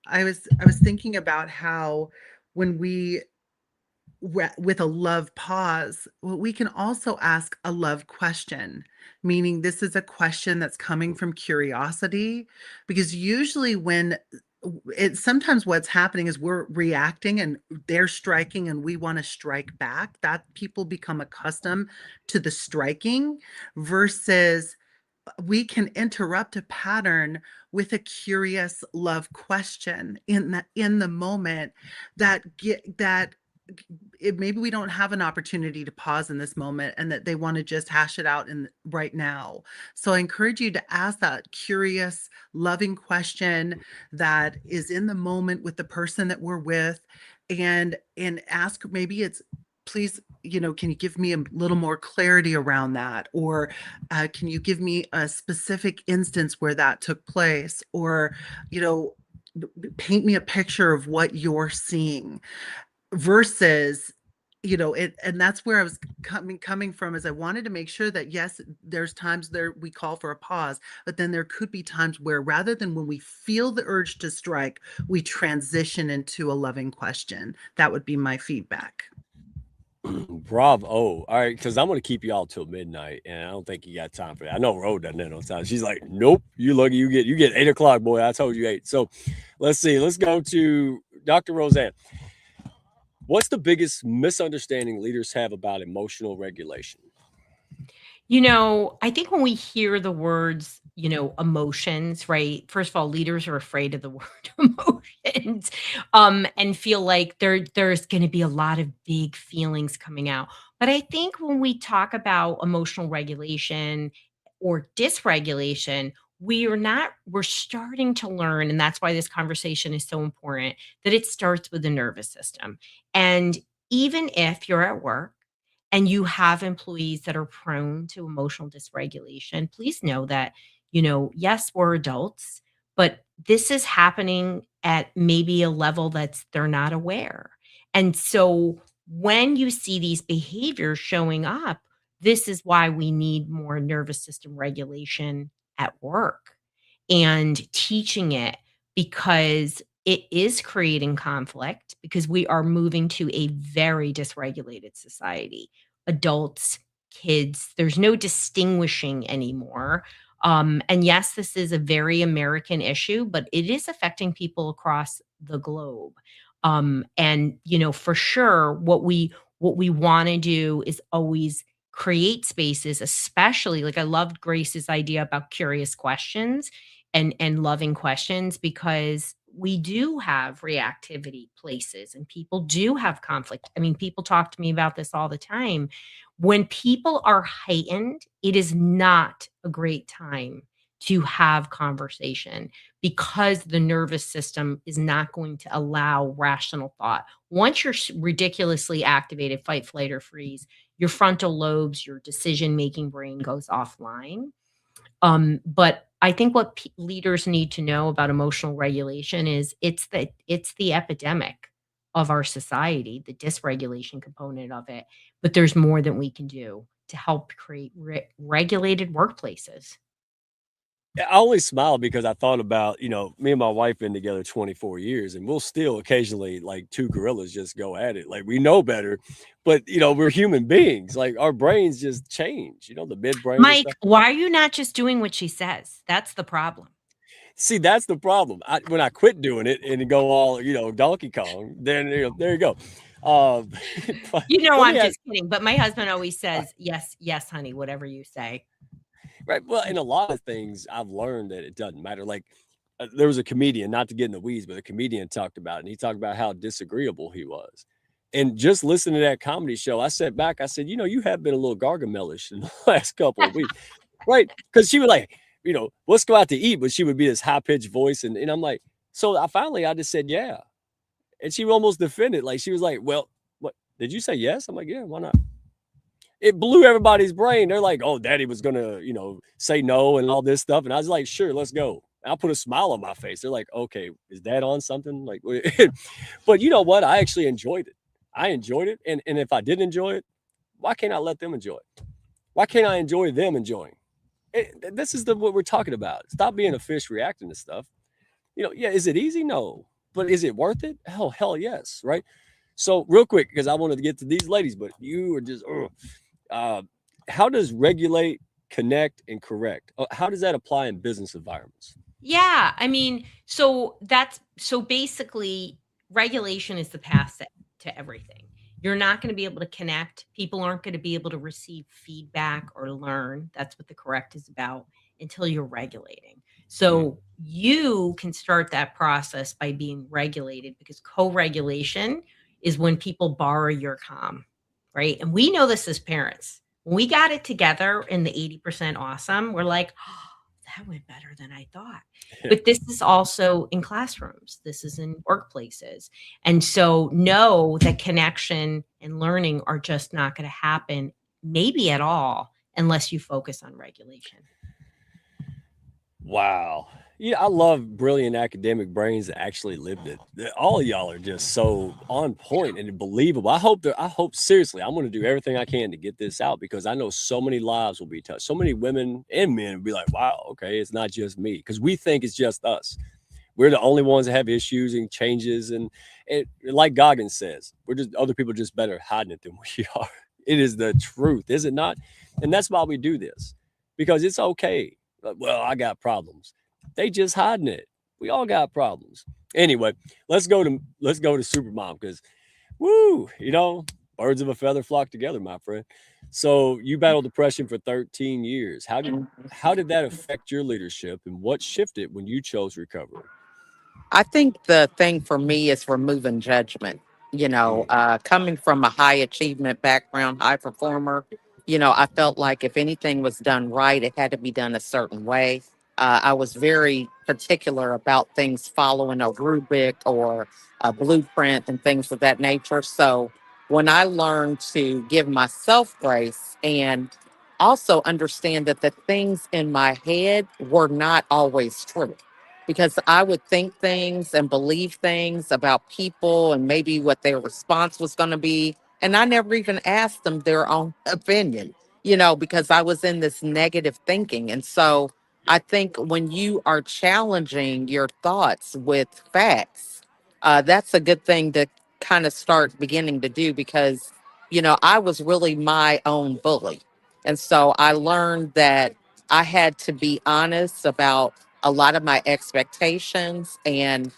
I was thinking about how when we with a love pause, well, we can also ask a love question, meaning this is a question that's coming from curiosity, because usually when sometimes what's happening is we're reacting and they're striking and we want to strike back, that people become accustomed to the striking versus we can interrupt a pattern with a curious love question in the moment that maybe we don't have an opportunity to pause in this moment and that they want to just hash it out in right now. So I encourage you to ask that curious, loving question that is in the moment with the person that we're with, and ask, maybe it's, please, can you give me a little more clarity around that? Or can you give me a specific instance where that took place? Or, paint me a picture of what you're seeing versus it. And that's where I was coming from, is I wanted to make sure that yes, there's times there we call for a pause, but then there could be times where rather than when we feel the urge to strike, we transition into a loving question. That would be my feedback. Bravo. All right, because I'm gonna keep y'all till midnight, and I don't think you got time for that. I know Ro doesn't have no time. She's like, nope, you lucky you get 8 o'clock, boy. I told you 8. So let's see. Let's go to Dr. Roseanne. What's the biggest misunderstanding leaders have about emotional regulation? I think when we hear the words emotions, right? First of all, leaders are afraid of the word emotions, and feel like there's going to be a lot of big feelings coming out. But I think when we talk about emotional regulation or dysregulation, we're starting to learn, and that's why this conversation is so important, that it starts with the nervous system. And even if you're at work and you have employees that are prone to emotional dysregulation, please know that, yes, we're adults, but this is happening at maybe a level that's they're not aware. And so when you see these behaviors showing up, this is why we need more nervous system regulation at work and teaching it, because it is creating conflict, because we are moving to a very dysregulated society. Adults, kids, there's no distinguishing anymore. And yes, this is a very American issue, but it is affecting people across the globe. And for sure, what we want to do is always create spaces, especially like I loved Grace's idea about curious questions and loving questions, because we do have reactivity places and people do have conflict. I mean, people talk to me about this all the time. When people are heightened, it is not a great time to have conversation, because the nervous system is not going to allow rational thought. Once you're ridiculously activated, fight, flight, or freeze, your frontal lobes, your decision making brain goes offline. But I think what leaders need to know about emotional regulation is it's the epidemic of our society, the dysregulation component of it. But there's more that we can do to help create regulated workplaces. I only smile because I thought about, me and my wife been together 24 years, and we'll still occasionally, like two gorillas, just go at it. Like we know better, but we're human beings. Like our brains just change, the midbrain and Mike, stuff. why are you not just doing what she says? That's the problem. See, that's the problem. When I quit doing it and go all, Donkey Kong, then there you go. Um, but let I'm me ask, just kidding. But my husband always says, yes, yes, honey, whatever you say. right? Well, in a lot of things, I've learned that it doesn't matter. Like there was a comedian, not to get in the weeds, but a comedian talked about it, and he talked about how disagreeable he was. And just listening to that comedy show, I sat back, I said, you have been a little gargamelish in the last couple of weeks, right? Because she was like, let's go out to eat, but she would be this high pitched voice, and I'm like, so I just said yeah, and she almost defended, like she was like, well, what did you say? Yes, I'm like, yeah, why not? It blew everybody's brain. They're like, oh, daddy was gonna, say no and all this stuff. And I was like, sure, let's go. And I put a smile on my face. They're like, okay, is dad on something? Like, but you know what? I actually enjoyed it. I enjoyed it. And if I didn't enjoy it, why can't I let them enjoy it? Why can't I enjoy them enjoying it? This is what we're talking about. Stop being a fish reacting to stuff. Yeah, is it easy? No. But is it worth it? Hell yes, right? So real quick, because I wanted to get to these ladies, but you are just how does regulate, connect, and correct? How does that apply in business environments? Yeah, I mean, so basically regulation is the path to everything. You're not going to be able to connect. People aren't going to be able to receive feedback or learn. That's what the correct is about, until you're regulating. So you can start that process by being regulated, because co-regulation is when people borrow your calm, right? And we know this as parents. When we got it together in the 80% awesome, we're like, oh, that went better than I thought. But this is also in classrooms. This is in workplaces. And so know that connection and learning are just not going to happen, maybe at all, unless you focus on regulation. Wow. Yeah, I love brilliant academic brains that actually lived it. All of y'all are just so on point and believable. I hope seriously, I'm going to do everything I can to get this out, because I know so many lives will be touched. So many women and men will be like, wow, okay, it's not just me. Because we think it's just us. We're the only ones that have issues and changes. And like Goggins says, other people are just better hiding it than we are. It is the truth, is it not? And that's why we do this, because it's okay. Well, I got problems. They just hiding it. We all got problems. Anyway, let's go to Supermom, because birds of a feather flock together, my friend. So you battled depression for 13 years. How did that affect your leadership, and what shifted when you chose recovery? I think the thing for me is removing judgment. Mm, Coming from a high achievement background, high performer, I felt like if anything was done right, it had to be done a certain way. I was very particular about things following a rubric or a blueprint and things of that nature. So when I learned to give myself grace and also understand that the things in my head were not always true, because I would think things and believe things about people and maybe what their response was going to be. And I never even asked them their own opinion, because I was in this negative thinking. And so I think when you are challenging your thoughts with facts, that's a good thing to kind of start beginning to do because, I was really my own bully. And so I learned that I had to be honest about a lot of my expectations. And,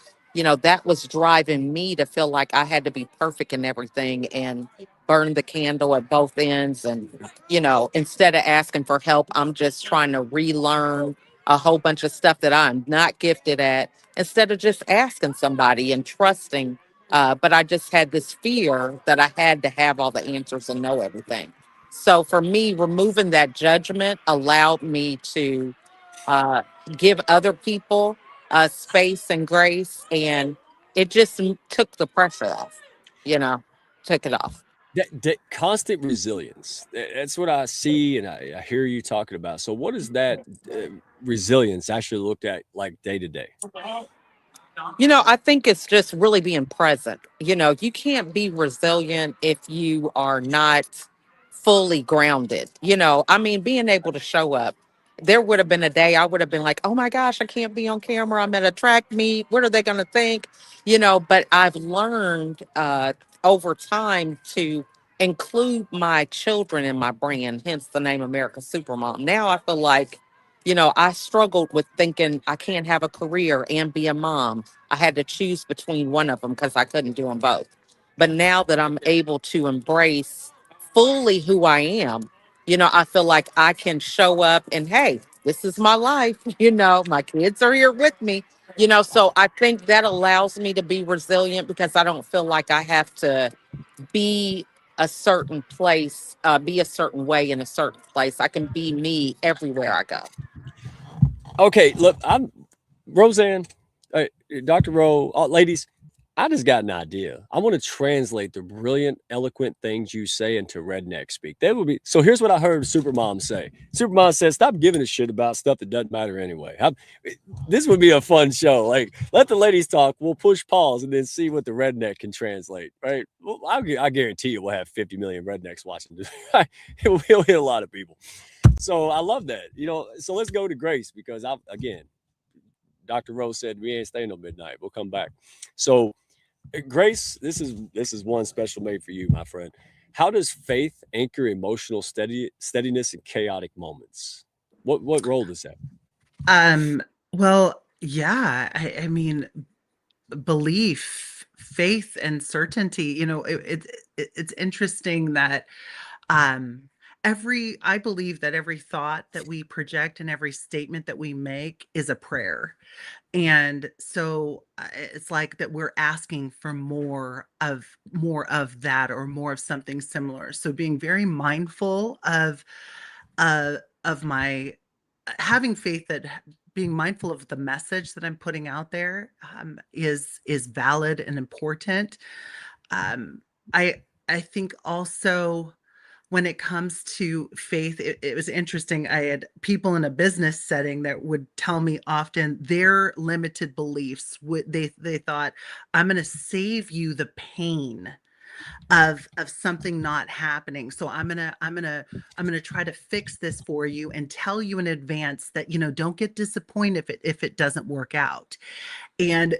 that was driving me to feel like I had to be perfect in everything and burn the candle at both ends. And, instead of asking for help, I'm just trying to relearn a whole bunch of stuff that I'm not gifted at instead of just asking somebody and trusting. But I just had this fear that I had to have all the answers and know everything. So for me, removing that judgment allowed me to uh, give other people space and grace. And it just took the pressure off, you know, took it off. that constant resilience. That's what I see, and I hear you talking about. So, what is that resilience actually looked at like day to day? I think it's just really being present. You can't be resilient if you are not fully grounded. I mean, being able to show up. There would have been a day I would have been like, oh my gosh, I can't be on camera. I'm at a track meet. What are they going to think? But I've learned over time to include my children in my brand, hence the name America Supermom. Now I feel like, I struggled with thinking I can't have a career and be a mom. I had to choose between one of them because I couldn't do them both. But now that I'm able to embrace fully who I am, I feel like I can show up and, hey, this is my life. My kids are here with me. So I think that allows me to be resilient because I don't feel like I have to be a certain place, be a certain way in a certain place. I can be me everywhere I go. Okay, look, I'm Roseanne, uh, Dr. Rowe, ladies. I just got an idea. I want to translate the brilliant, eloquent things you say into redneck speak. That would be so. Here's what I heard Supermom say. Supermom says, "Stop giving a shit about stuff that doesn't matter anyway." This would be a fun show. Like, let the ladies talk. We'll push pause and then see what the redneck can translate. Right? Well, I guarantee you, we'll have 50 million rednecks watching this. It'll hit a lot of people. So I love that. So let's go to Grace because again, Dr. Rose said we ain't staying till midnight. We'll come back. So Grace, this is one special made for you, my friend. How does faith anchor emotional steadiness in chaotic moments? What role does that? Well, yeah, I mean, belief, faith, and certainty. It's interesting that um, I believe that every thought that we project and every statement that we make is a prayer. And so it's like that we're asking for more of that or more of something similar. So being very mindful uh of my having faith that being mindful of the message that I'm putting out there is valid and important. Um I think also when it comes to faith, it was interesting. I had people in a business setting that would tell me often their limited beliefs would they thought, I'm going to save you the pain of something not happening. So I'm gonna try to fix this for you and tell you in advance that don't get disappointed if it doesn't work out. And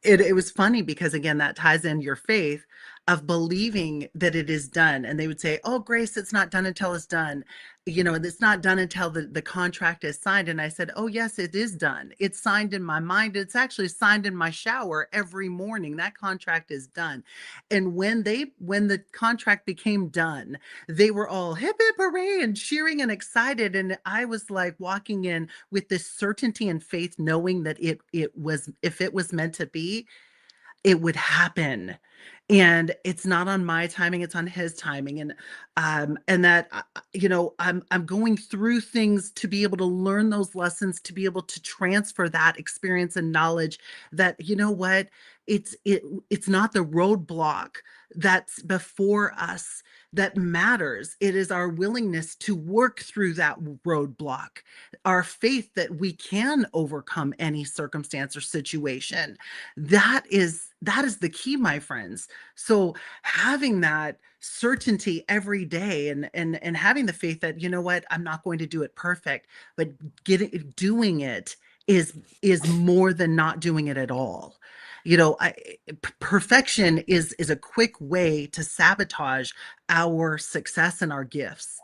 it was funny because again that ties in your faith. of believing that it is done. And they would say, oh, Grace, it's not done until it's done. You know, it's not done until the contract is signed. And I said, oh, yes, it is done. It's signed in my mind. It's actually signed in my shower every morning. That contract is done. And when the contract became done, they were all hip, hip, hooray, and cheering and excited. And I was like walking in with this certainty and faith, knowing that it was, if it was meant to be, it would happen. And it's not on my timing, it's on his timing. And that, you know, I'm going through things to be able to learn those lessons, to be able to transfer that experience and knowledge that, you know what, it's not the roadblock that's before us that matters. It is our willingness to work through that roadblock, our faith that we can overcome any circumstance or situation. That is the key, my friends. So having that certainty every day, and having the faith that, you know what, I'm not going to do it perfect, but doing it is more than not doing it at all. You know, perfection is a quick way to sabotage our success and our gifts.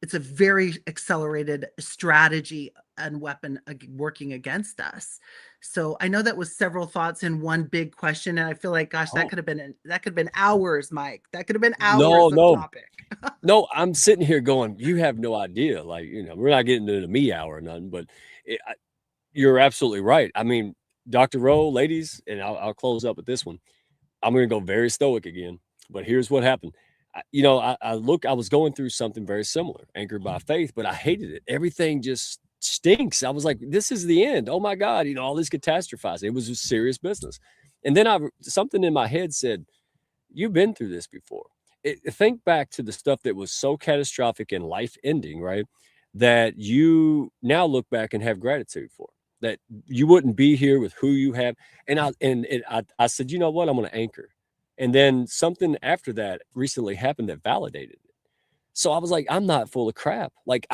It's a very accelerated strategy and weapon working against us. So I know that was several thoughts in one big question, and I feel like, gosh, that Oh, could have been hours, Mike. That could have been no, hours of no, topic. no. I'm sitting here going, you have no idea. Like, you know, we're not getting into the me hour or nothing, but it, I, you're absolutely right. I mean, Dr. Rowe, ladies, and I'll close up with this one. I'm going to go very stoic again, but here's what happened. You know, I was going through something very similar, anchored by faith, but I hated it. Everything just stinks. I was like, this is the end. Oh my God, you know, all this catastrophizing. It was a serious business. And then something in my head said, you've been through this before. Think back to the stuff that was so catastrophic and life ending, right? That you now look back and have gratitude for. That you wouldn't be here with who you have. And I said, you know what? I'm going to anchor. And then something after that recently happened that validated it. So I was like, I'm not full of crap. Like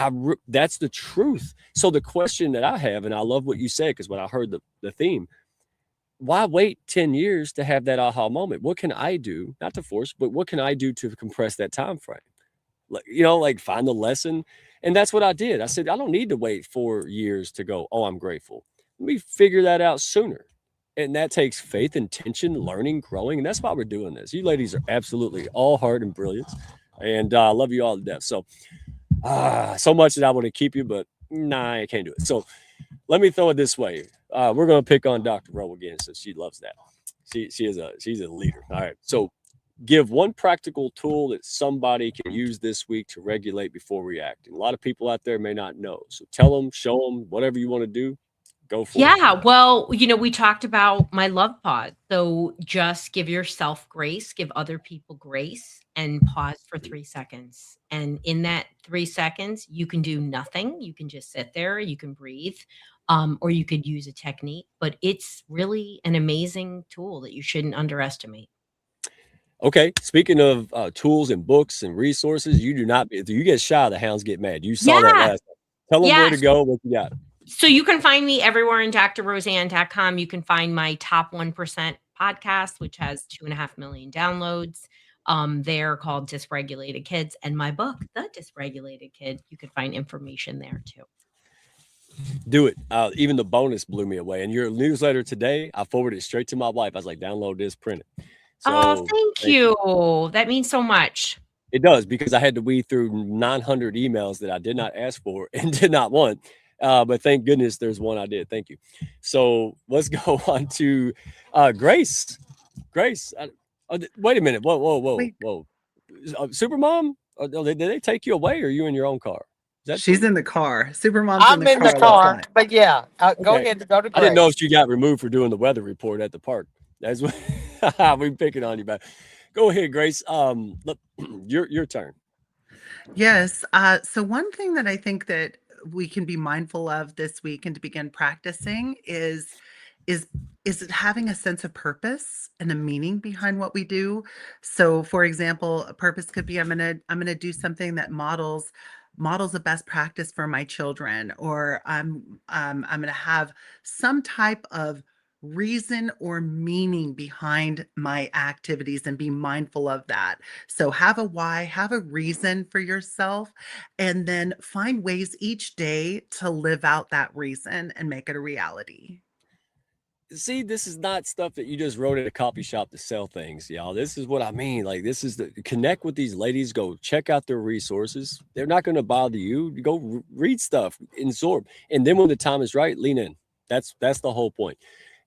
that's the truth. So the question that I have, and I love what you said, because when I heard the theme, why wait 10 years to have that aha moment? What can I do, not to force, but what can I do to compress that time frame? Like, you know, like find the lesson. And that's what I did. I said, I don't need to wait 4 years to go, oh, I'm grateful. Let me figure that out sooner. And that takes faith, intention, learning, growing. And that's why we're doing this. You ladies are absolutely all heart and brilliance. And I love you all to death. So, so much that I want to keep you, but nah, I can't do it. So let me throw it this way. We're going to pick on Dr. Rowe again, since she loves that. She's a leader. All right. So give one practical tool that somebody can use this week to regulate before reacting. A lot of people out there may not know. So tell them, show them, whatever you want to do, go for it. Yeah, well, you know, we talked about my love pause. So just give yourself grace, give other people grace, and pause for 3 seconds. And in that 3 seconds, you can do nothing. You can just sit there, you can breathe, or you could use a technique. But it's really an amazing tool that you shouldn't underestimate. Okay. Speaking of tools and books and resources, you do not, if you get shy, the hounds get mad. You saw that Yeah. last time. Tell them where to Yes. go, what you got. So you can find me everywhere in drroseanne.com. You can find my Top 1% podcast, which has 2.5 million downloads. They're called Dysregulated Kids, and my book, The Dysregulated Kid. You can find information there too. Do it. Even the bonus blew me away. And your newsletter today, I forwarded it straight to my wife. I was like, download this, print it. Oh, So thank you. That means so much. it does, because I had to weed through 900 emails that I did not ask for and did not want. But thank goodness there's one I did. Thank you. So let's go on to Grace. Grace, wait a minute. Wait. Whoa. Supermom? Did they take you away, or are you in your own car? Is that She's true? in the car. Supermom's I'm in the car. car, That's fine. but yeah, go Okay. ahead. Go to I didn't know Grace. if you got removed for doing the weather report at the park. That's what we picking on you about. Go ahead, Grace. Look, your turn. Yes. So one thing that I think that we can be mindful of this week and to begin practicing is it having a sense of purpose and a meaning behind what we do. So for example, a purpose could be I'm gonna do something that models a best practice for my children, or I'm gonna have some type of reason or meaning behind my activities and be mindful of that. So have a why, have a reason for yourself, and then find ways each day to live out that reason and make it a reality. See, this is not stuff that you just wrote at a coffee shop to sell things, y'all. This is what I mean. Like, this is the connect with these ladies, go check out their resources. They're not going to bother you. You go read stuff, absorb. And then when the time is right, lean in. That's the whole point.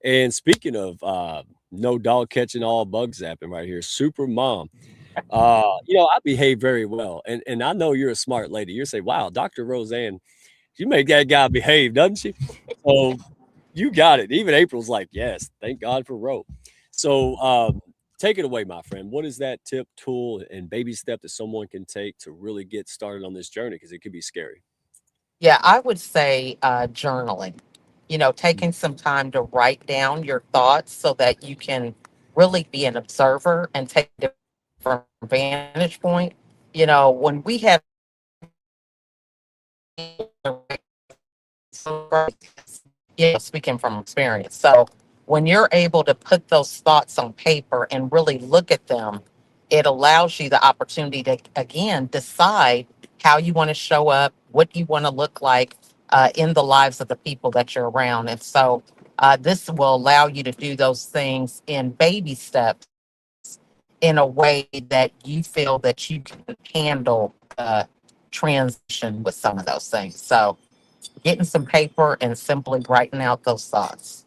And speaking of no dog catching, all bug zapping right here, super mom. I behave very well. And I know you're a smart lady. You're saying, wow, Dr. Roseanne, you make that guy behave, doesn't she? So you got it. Even April's like, yes, thank God for Ro. So take it away, my friend. What is that tip, tool, and baby step that someone can take to really get started on this journey? Because it could be scary. Yeah, I would say journaling, taking some time to write down your thoughts so that you can really be an observer and take a different vantage point. When we have, speaking from experience. So when you're able to put those thoughts on paper and really look at them, it allows you the opportunity to, again, decide how you want to show up, what you want to look like in the lives of the people that you're around. And so this will allow you to do those things in baby steps in a way that you feel that you can handle transition with some of those things. So getting some paper and simply writing out those thoughts.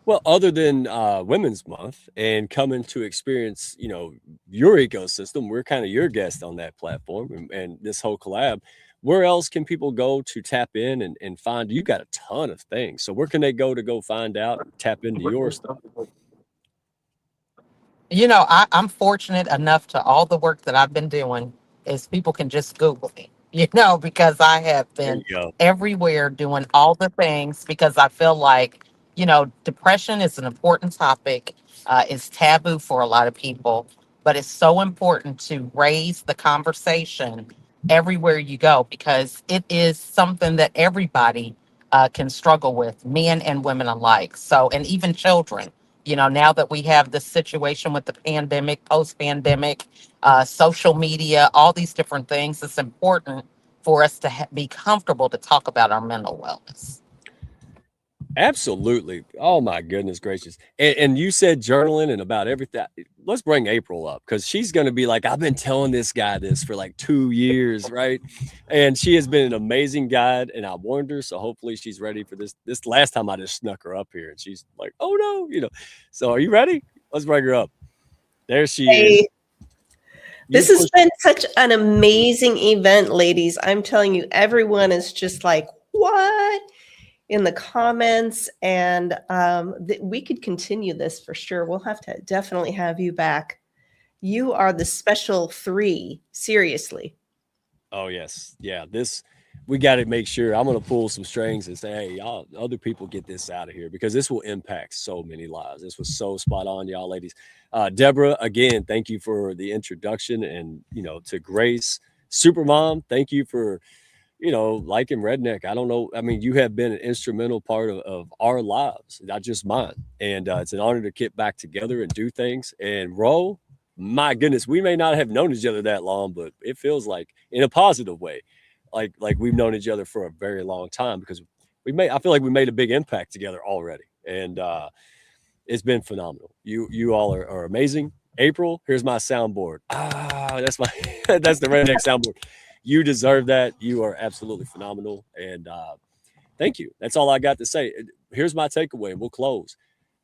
Well, other than Women's Month and coming to experience, your ecosystem, we're kind of your guest on that platform and this whole collab. Where else can people go to tap in and find? You got a ton of things. So where can they go find out and tap into your stuff? I'm fortunate enough to all the work that I've been doing is people can just Google me, because I have There been you go. everywhere doing all the things because I feel like, depression is an important topic. It's taboo for a lot of people, but it's so important to raise the conversation everywhere you go because it is something that everybody can struggle with, men and women alike. So, and even children now that we have this situation with the pandemic, post pandemic, social media, all these different things, it's important for us to be comfortable to talk about our mental wellness. Absolutely. Oh my goodness gracious. And you said journaling and about everything. Let's bring April up because she's going to be like, I've been telling this guy this for like 2 years, right? And she has been an amazing guide and I warned her. So hopefully she's ready for this. This last time I just snuck her up here and she's like, oh no, So are you ready? Let's bring her up. There she is. This has been such an amazing event, ladies. I'm telling you, everyone is just like, what? In the comments, and we could continue this for sure. We'll have to definitely have you back. You are the special 3, seriously. Oh yes, yeah. We got to make sure. I'm going to pull some strings and say, hey, y'all, other people get this out of here because this will impact so many lives. This was so spot on, y'all, ladies. Deborah, again, thank you for the introduction, and to Grace, Supermom, thank you for. Like in Redneck, I don't know. I mean, you have been an instrumental part of our lives, not just mine. And it's an honor to get back together and do things. And Ro, my goodness, we may not have known each other that long, but it feels like in a positive way, like we've known each other for a very long time because I feel like we made a big impact together already. And it's been phenomenal. You all are amazing. April, here's my soundboard. That's the Redneck soundboard. You deserve that. You are absolutely phenomenal. And thank you. That's all I got to say. Here's my takeaway, and we'll close.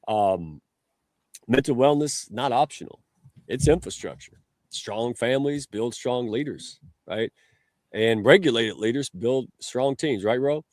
Mental wellness, not optional. It's infrastructure. Strong families build strong leaders, right? And regulated leaders build strong teams, right, Ro?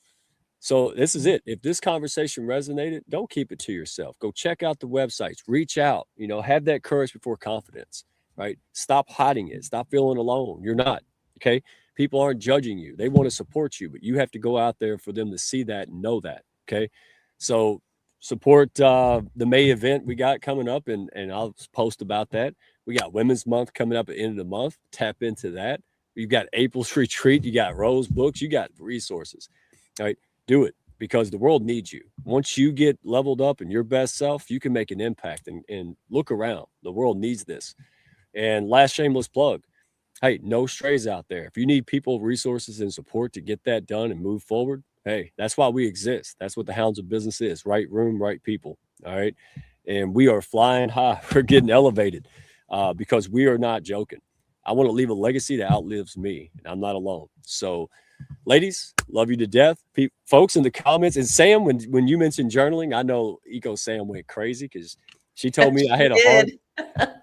So this is it. If this conversation resonated, don't keep it to yourself. Go check out the websites. Reach out. Have that courage before confidence, right? Stop hiding it. Stop feeling alone. You're not. Okay. People aren't judging you. They want to support you, but you have to go out there for them to see that and know that. Okay. So support the May event we got coming up, and I'll post about that. We got Women's Month coming up at the end of the month. Tap into that. You've got April's retreat. You got Rose books. You got resources. All right. Do it. because the world needs you. Once you get leveled up in your best self, you can make an impact, and look around. The world needs this. And last shameless plug. Hey, no strays out there. If you need people, resources, and support to get that done and move forward, hey, that's why we exist. That's what the Hounds of Business is. Right room, right people. All right. And we are flying high. We're getting elevated because we are not joking. I want to leave a legacy that outlives me, and I'm not alone. So, ladies, love you to death. Folks in the comments, and Sam, when you mentioned journaling, I know Eco Sam went crazy because she told me I had a heart.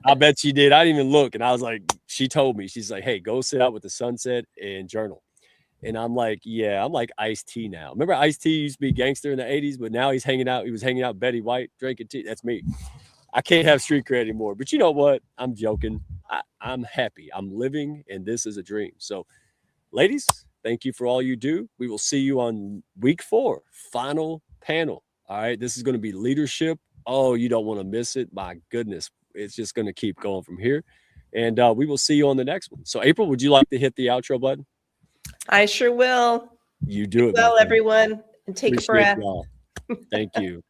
I bet she did. I didn't even look. And I was like, she told me, she's like, hey, go sit out with the sunset and journal. And I'm like, yeah, I'm like Ice-T now. Remember Ice-T used to be gangster in the 80s, but now he's hanging out. He was hanging out with Betty White, drinking tea. That's me. I can't have street cred anymore. But you know what? I'm joking. I'm happy. I'm living, and this is a dream. So, ladies, thank you for all you do. We will see you on week 4, final panel. All right. This is going to be leadership. Oh, you don't want to miss it. My goodness. It's just going to keep going from here. And we will see you on the next one. So, April, would you like to hit the outro button? I sure will. You do it. Well, everyone, and take a breath. Y'all. Thank you.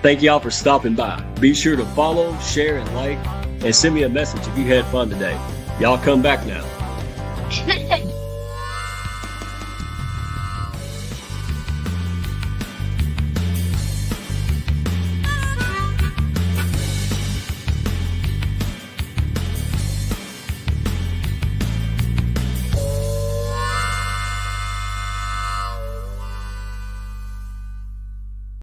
Thank y'all for stopping by. Be sure to follow, share, and like, and send me a message if you had fun today. Y'all come back now.